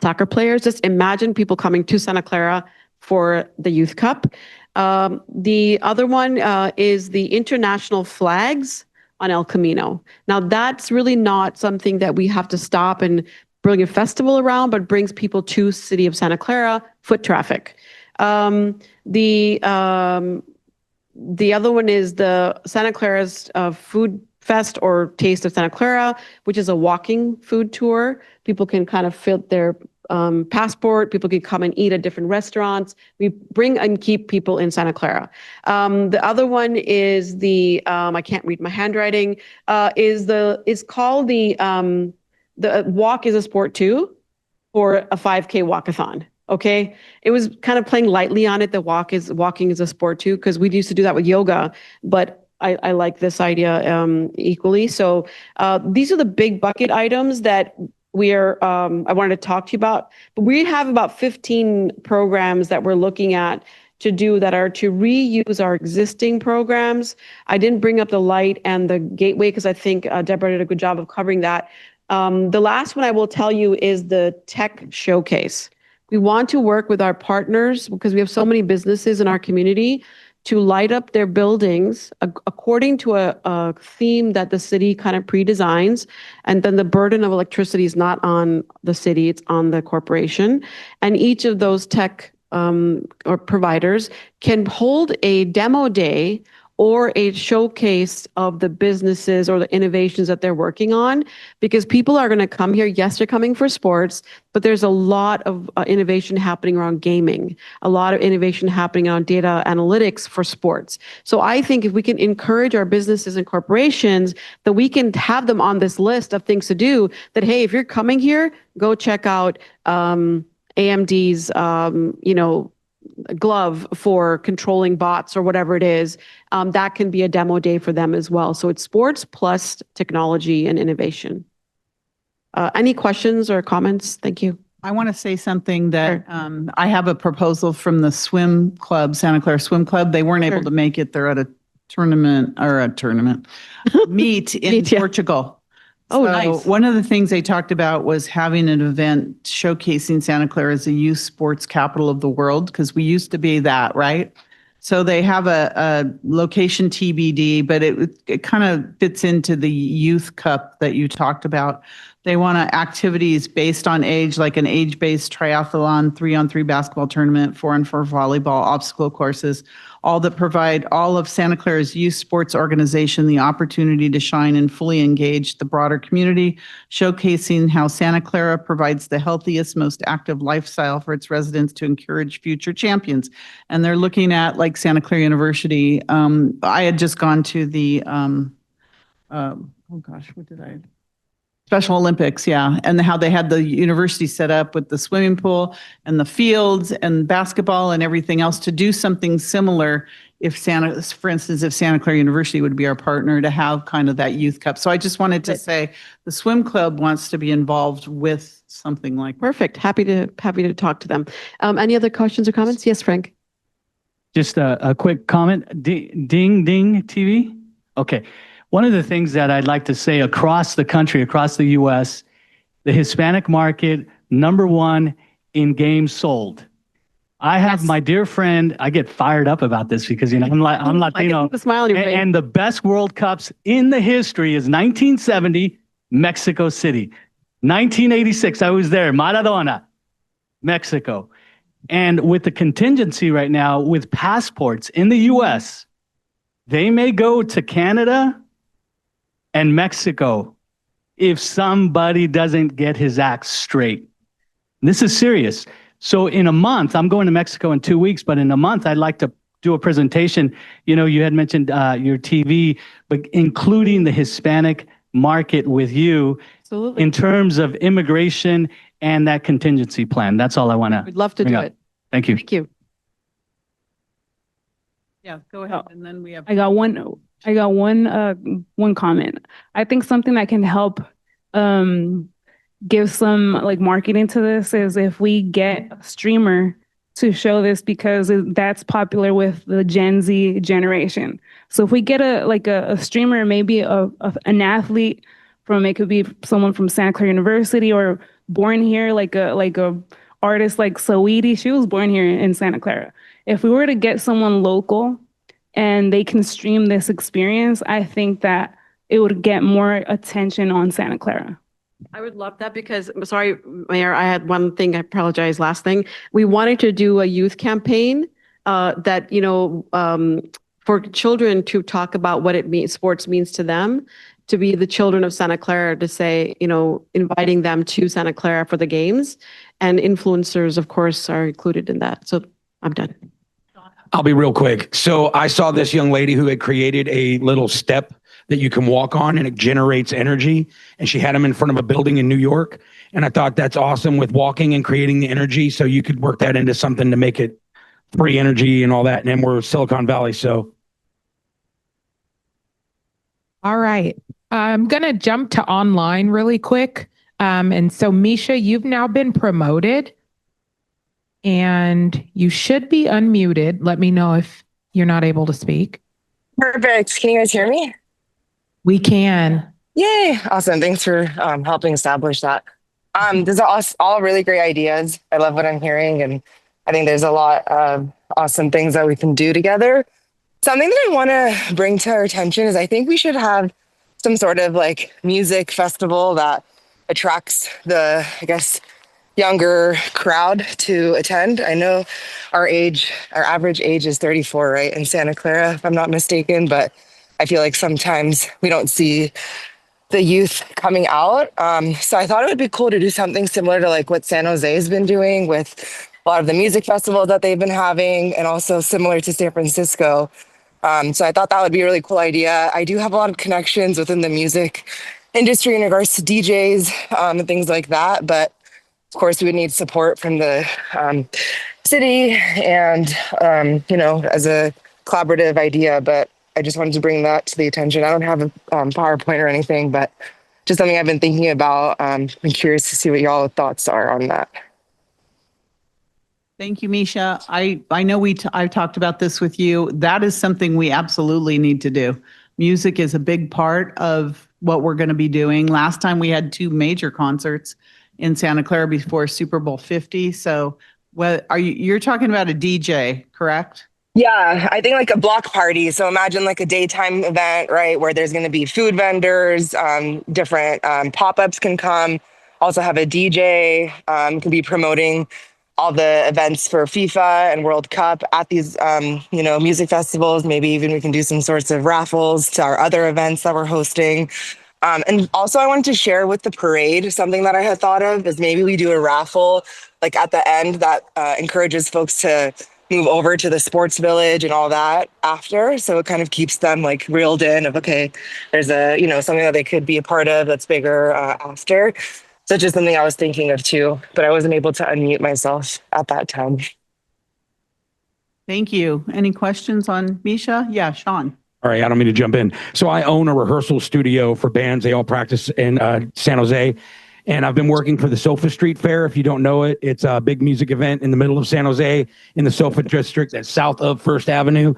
soccer players. Just imagine people coming to Santa Clara for the Youth Cup. The other one is the international flags on El Camino. Now, that's really not something that we have to stop and bring a festival around, but brings people to city of Santa Clara, foot traffic. The other one is the Santa Clara's Food Fest or Taste of Santa Clara, which is a walking food tour. People can kind of fill their passport. People can come and eat at different restaurants. We bring and keep people in Santa Clara. The other one is the I can't read my handwriting. Is called the Walk is a Sport Too, for a 5K walkathon. Okay, it was kind of playing lightly on it. The walking is a sport too, because we used to do that with yoga, but I like this idea equally. So these are the big bucket items that I wanted to talk to you about. But we have about 15 programs that we're looking at to do that are to reuse our existing programs. I didn't bring up the light and the gateway because I think Deborah did a good job of covering that. The last one I will tell you is the tech showcase. We want to work with our partners because we have so many businesses in our community to light up their buildings according to a theme that the city kind of pre-designs. And then the burden of electricity is not on the city, it's on the corporation. And each of those tech or providers can hold a demo day or a showcase of the businesses or the innovations that they're working on, because people are going to come here. Yes, they're coming for sports, but there's a lot of innovation happening around gaming, a lot of innovation happening on data analytics for sports. So I think if we can encourage our businesses and corporations, that we can have them on this list of things to do, that, hey, if you're coming here, go check out AMD's, glove for controlling bots or whatever it is. That can be a demo day for them as well. So it's sports plus technology and innovation. Any questions or comments? Thank you. I want to say something that I have a proposal from the swim club, Santa Clara Swim Club. They weren't able to make it. They're at a meet in Portugal. Oh, So nice. One of the things they talked about was having an event showcasing Santa Clara as a youth sports capital of the world, because we used to be that, right? So they have a location TBD, but it kind of fits into the youth cup that you talked about. They want activities based on age, like an age-based triathlon, 3-on-3 basketball tournament, 4-on-4 volleyball, obstacle courses, all that provide all of Santa Clara's youth sports organization the opportunity to shine and fully engage the broader community, showcasing how Santa Clara provides the healthiest, most active lifestyle for its residents to encourage future champions. And they're looking at, like, Santa Clara University. I had just gone to the, Special Olympics, yeah, and how they had the university set up with the swimming pool and the fields and basketball and everything else to do something similar. For instance, if Santa Clara University would be our partner to have kind of that youth cup. So I just wanted to say the swim club wants to be involved with something like that. Perfect. Happy to talk to them. Any other questions or comments? Yes, Frank. Just a quick comment. Ding Ding TV. Okay. One of the things that I'd like to say across the country, across the U.S., the Hispanic market, #1 in games sold. I have my dear friend, I get fired up about this because, I'm Latino. The smile on your face. And the best World Cups in the history is 1970, Mexico City. 1986, I was there, Maradona, Mexico. And with the contingency right now, with passports in the U.S., they may go to Canada and Mexico if somebody doesn't get his act straight. This is serious. So in a month, I'm going to Mexico in 2 weeks, but in a month, I'd like to do a presentation. You had mentioned your TV, but including the Hispanic market with you. Absolutely. In terms of immigration and that contingency plan. That's all I want to. We'd love to do it. Thank you. Thank you. Yeah, go ahead. And then we have. I got one comment. I think something that can help give some marketing to this is if we get a streamer to show this, because that's popular with the Gen Z generation. So if we get a streamer, maybe an athlete it could be someone from Santa Clara University or born here, like a artist like Saweetie, she was born here in Santa Clara. If we were to get someone local and they can stream this experience, I think that it would get more attention on Santa Clara. I would love that because, sorry, Mayor, I had one thing, I apologize, last thing. We wanted to do a youth campaign that, for children to talk about what it means, sports means to them, to be the children of Santa Clara, to say, inviting them to Santa Clara for the games. And influencers, of course, are included in that. So I'm done. I'll be real quick. So I saw this young lady who had created a little step that you can walk on and it generates energy. And she had them in front of a building in New York. And I thought that's awesome with walking and creating the energy. So you could work that into something to make it free energy and all that. And then we're Silicon Valley. So. All right. I'm going to jump to online really quick. And so Misha, you've now been promoted and you should be unmuted. Let me know if you're not able to speak. Perfect. Can you guys hear me? We can. Yay. Awesome. Thanks for helping establish that. These are all really great ideas. I love what I'm hearing. And I think there's a lot of awesome things that we can do together. Something that I want to bring to our attention is I think we should have some sort of like music festival that attracts the, younger crowd to attend. I know our average age is 34, right? In Santa Clara, if I'm not mistaken, but I feel like sometimes we don't see the youth coming out. So I thought it would be cool to do something similar to like what San Jose has been doing with a lot of the music festivals that they've been having, and also similar to San Francisco. So I thought that would be a really cool idea. I do have a lot of connections within the music industry in regards to DJs and things like that. But of course, we would need support from the city and, as a collaborative idea. But I just wanted to bring that to the attention. I don't have a PowerPoint or anything, but just something I've been thinking about. I'm curious to see what y'all thoughts are on that. Thank you, Misha. I know I've talked about this with you. That is something we absolutely need to do. Music is a big part of what we're going to be doing. Last time we had 2 major concerts in Santa Clara before Super Bowl 50. So you're talking about a DJ, correct? Yeah, I think like a block party. So imagine like a daytime event, right? Where there's going to be food vendors, different pop-ups can come, also have a DJ, can be promoting all the events for FIFA and World Cup at these, music festivals. Maybe even we can do some sorts of raffles to our other events that we're hosting. And also I wanted to share with the parade, something that I had thought of is maybe we do a raffle like at the end that encourages folks to move over to the sports village and all that after. So it kind of keeps them like reeled in of, okay, there's something that they could be a part of that's bigger after. So just something I was thinking of too, but I wasn't able to unmute myself at that time. Thank you. Any questions on Misha? Yeah, Sean. All right, I don't mean to jump in. So I own a rehearsal studio for bands. They all practice in San Jose. And I've been working for the Sofa Street Fair. If you don't know it, it's a big music event in the middle of San Jose in the Sofa District that's south of First Avenue.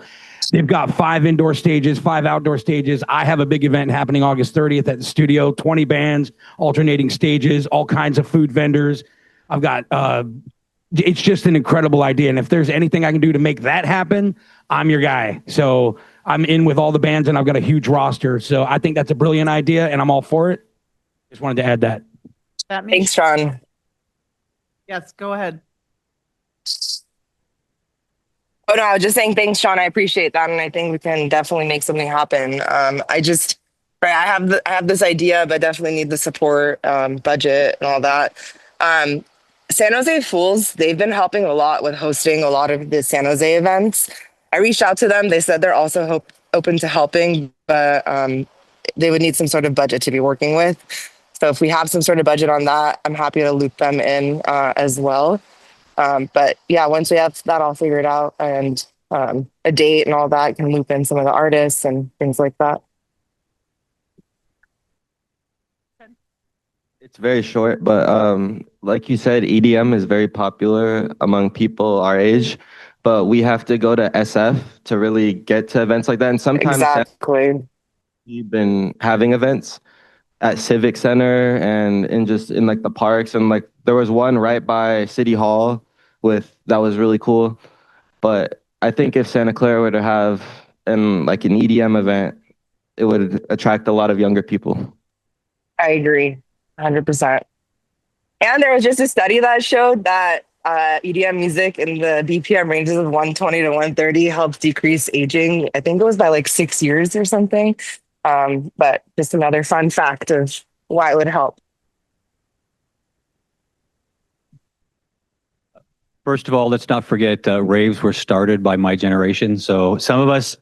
They've got 5 indoor stages, 5 outdoor stages. I have a big event happening August 30th at the studio, 20 bands, alternating stages, all kinds of food vendors. I've got, it's just an incredible idea. And if there's anything I can do to make that happen, I'm your guy. So I'm in with all the bands and I've got a huge roster. So I think that's a brilliant idea and I'm all for it. Just wanted to add that. Thanks, Sean. Yes, go ahead. Oh no, I was just saying thanks, Sean. I appreciate that, and I think we can definitely make something happen. I have this idea, but definitely need the support, budget, and all that. San Jose Fools, they've been helping a lot with hosting a lot of the San Jose events. I reached out to them. They said they're also open to helping, but they would need some sort of budget to be working with. So if we have some sort of budget on that, I'm happy to loop them in as well. But yeah, once we have that all figured out and a date and all that, can loop in some of the artists and things like that. It's very short, but like you said, EDM is very popular among people our age, but we have to go to SF to really get to events like that. And sometimes exactly. We've been having events at Civic Center and in like the parks, and like there was one right by City Hall that was really cool. But I think if Santa Clara were to have an EDM event, it would attract a lot of younger people. I agree, 100%. And there was just a study that showed that EDM music in the BPM ranges of 120 to 130 helps decrease aging. I think it was by like 6 years or something. But just another fun fact of why it would help. First of all, let's not forget raves were started by my generation. So some of us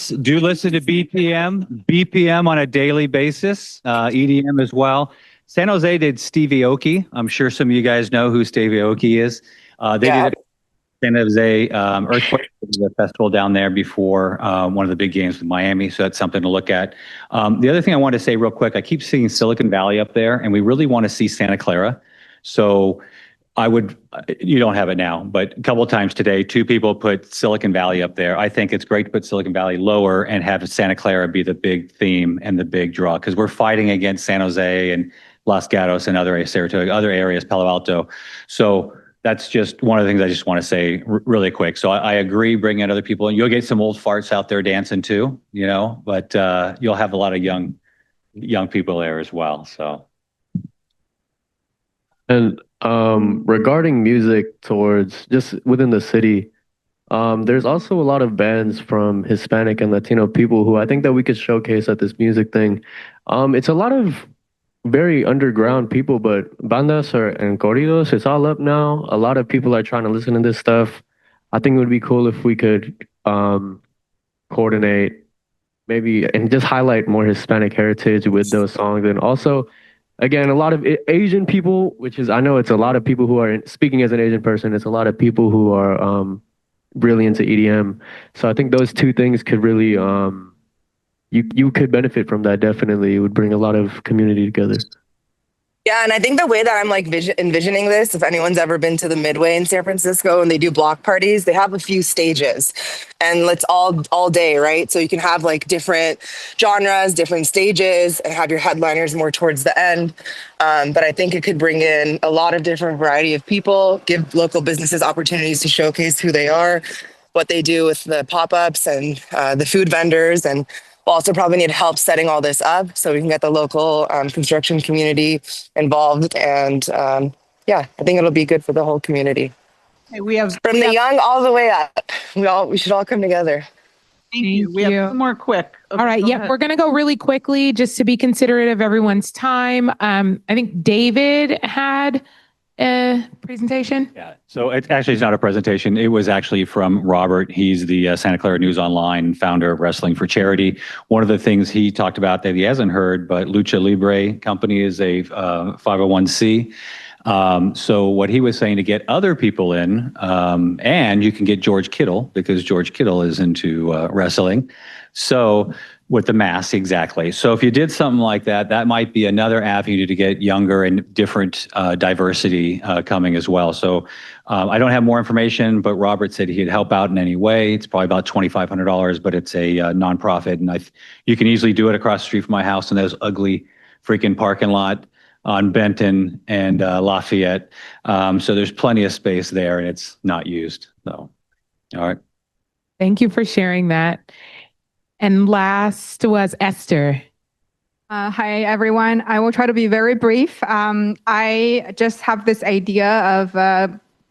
do listen to BPM on a daily basis, EDM as well. San Jose did Stevie Aoki. I'm sure some of you guys know who Stevie Aoki is. They did San Jose Earthquake, the festival down there before one of the big games with Miami. So that's something to look at. The other thing I want to say real quick, I keep seeing Silicon Valley up there, and we really want to see Santa Clara. So you don't have it now, but a couple of times today, 2 people put Silicon Valley up there. I think it's great to put Silicon Valley lower and have Santa Clara be the big theme and the big draw, because we're fighting against San Jose and Los Gatos and other areas, Palo Alto. So that's just one of the things I just want to say really quick. So I agree, bring in other people, and you'll get some old farts out there dancing too, but you'll have a lot of young people there as well. So. And regarding music towards just within the city, there's also a lot of bands from Hispanic and Latino people who I think that we could showcase at this music thing. It's a lot of very underground people, but bandas and corridos, it's all up now. A lot of people are trying to listen to this stuff. I think it would be cool if we could coordinate maybe and just highlight more Hispanic heritage with those songs. And also, again, a lot of Asian people, which is, I know it's a lot of people who are, speaking as an Asian person, it's a lot of people who are really into EDM. So I think those 2 things could really, you could benefit from that. Definitely. It would bring a lot of community together. Yeah, and I think the way that I'm like envisioning this, if anyone's ever been to the Midway in San Francisco and they do block parties, they have a few stages, and it's all day, right? So you can have like different genres, different stages, and have your headliners more towards the end. But I think it could bring in a lot of different variety of people, give local businesses opportunities to showcase who they are, what they do with the pop-ups and the food vendors, and we'll also probably need help setting all this up so we can get the local construction community involved. And I think it'll be good for the whole community. Hey, we have from the young all the way up. We should all come together. Thank you. We have some more quick. Okay, all right. Yeah, we're going to go really quickly just to be considerate of everyone's time. I think David had a presentation. Yeah. So it's not a presentation. It was actually from Robert. He's the Santa Clara News Online founder of Wrestling for Charity. One of the things he talked about that he hasn't heard, but Lucha Libre company is a 501c. So what he was saying to get other people in, and you can get George Kittle because George Kittle is into wrestling. So with the mask, exactly. So if you did something like that, that might be another avenue to get younger and different diversity coming as well. So I don't have more information, but Robert said he'd help out in any way. It's probably about $2,500, but it's a nonprofit, and you can easily do it across the street from my house in those ugly freaking parking lot on Benton and Lafayette. So there's plenty of space there, and it's not used. So, all right. Thank you for sharing that. And last was Esther. Hi, everyone. I will try to be very brief. I just have this idea of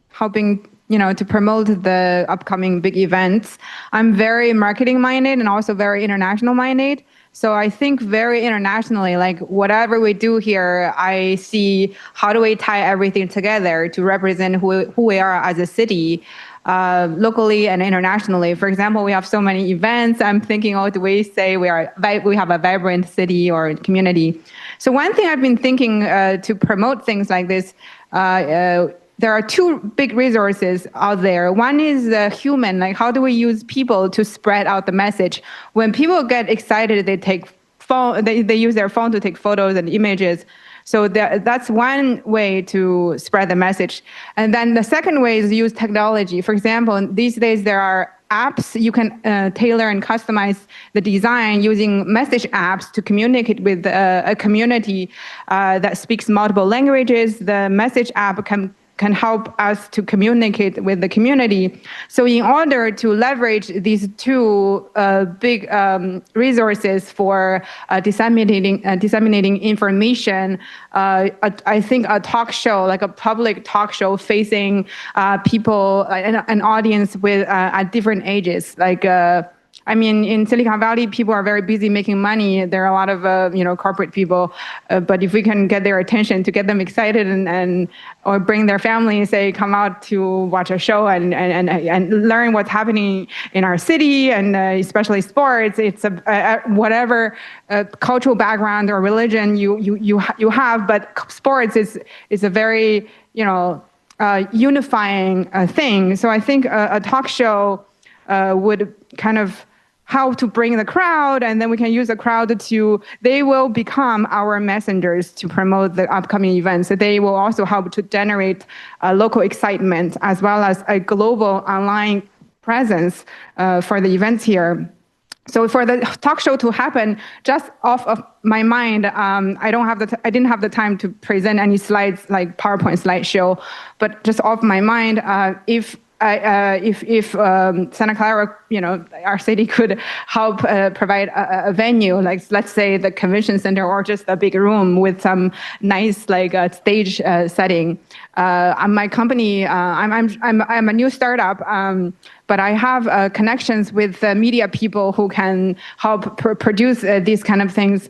helping, to promote the upcoming big events. I'm very marketing minded and also very international minded. So I think very internationally, like whatever we do here, I see how do we tie everything together to represent who we are as a city. Locally and internationally. For example, we have so many events. I'm thinking, do we say we have a vibrant city or community? So one thing I've been thinking to promote things like this, there are 2 big resources out there. One is the human, like how do we use people to spread out the message? When people get excited, they use their phone to take photos and images. So that's one way to spread the message. And then the second way is use technology. For example, these days there are apps you can tailor and customize the design using message apps to communicate with a community that speaks multiple languages. The message app can can help us to communicate with the community. So in order to leverage these two big resources for disseminating information, I think a talk show, like a public talk show facing people, an audience with at different ages, like I mean, in Silicon Valley, people are very busy making money. There are a lot of, corporate people. But if we can get their attention to get them excited and or bring their family and say, come out to watch a show and learn what's happening in our city and especially sports, it's whatever cultural background or religion you have, but sports is a very, unifying thing. So I think a talk show would kind of help to bring the crowd, and then we can use the crowd they will become our messengers to promote the upcoming events. They will also help to generate local excitement as well as a global online presence for the events here. So for the talk show to happen, just off of my mind, I didn't have the time to present any slides like PowerPoint slideshow, but just off my mind, if Santa Clara, our city could help provide a venue, like let's say the convention center or just a big room with some nice stage setting. My company, I'm a new startup, but I have connections with media people who can help produce these kind of things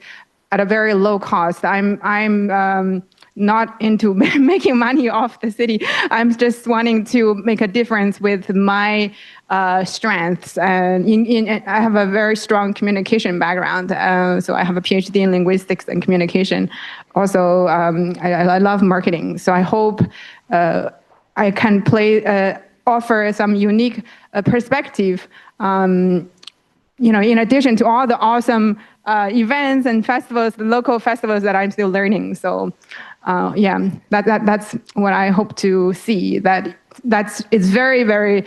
at a very low cost. I'm not into making money off the city. I'm just wanting to make a difference with my strengths. And I have a very strong communication background. So I have a PhD in linguistics and communication. Also, I love marketing. So I hope I can offer some unique perspective, in addition to all the awesome events and festivals, the local festivals that I'm still learning. So that's what I hope to see. It's very, very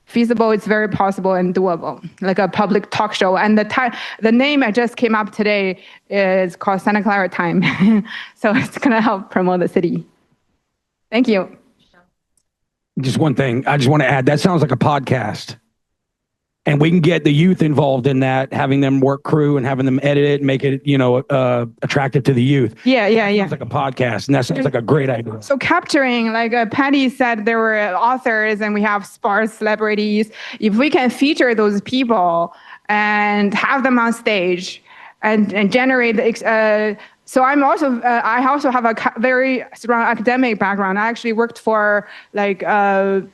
feasible. It's very possible and doable, like a public talk show. And the name I just came up today is called Santa Clara Time. So it's going to help promote the city. Thank you. Just one thing. I just want to add, that sounds like a podcast. And we can get the youth involved in that, having them work crew and having them edit it and make it, attractive to the youth. Yeah. Sounds like a podcast, and that sounds like a great idea. So capturing, like Patty said, there were authors and we have sparse celebrities. If we can feature those people and have them on stage and generate so I also have a very strong academic background. I actually worked for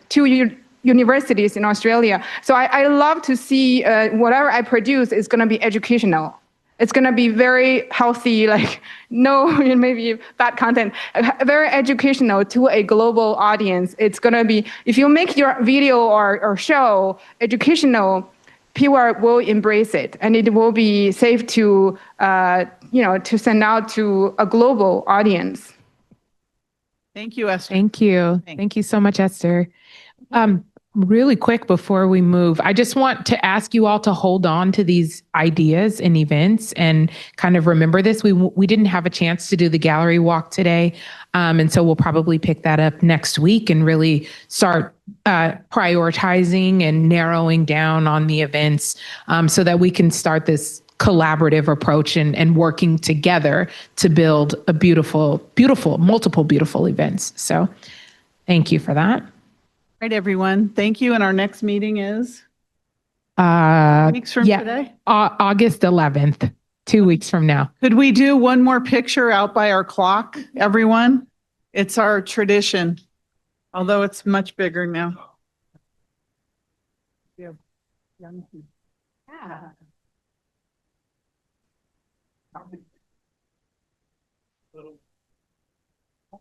two universities in Australia. So I love to see whatever I produce is going to be educational. It's going to be very healthy, maybe bad content, very educational to a global audience. It's going to be, if you make your video or show educational, people will embrace it, and it will be safe to send out to a global audience. Thank you, Esther. Thank you. Thank you so much, Esther. Really quick before we move, I just want to ask you all to hold on to these ideas and events and kind of remember this. We didn't have a chance to do the gallery walk today. And so we'll probably pick that up next week and really start prioritizing and narrowing down on the events so that we can start this collaborative approach and working together to build a multiple beautiful events. So thank you for that. All right, everyone. Thank you. And our next meeting is? Weeks from today? August 11th, 2 weeks from now. Could we do one more picture out by our clock, everyone? It's our tradition, although it's much bigger now. Yeah. Little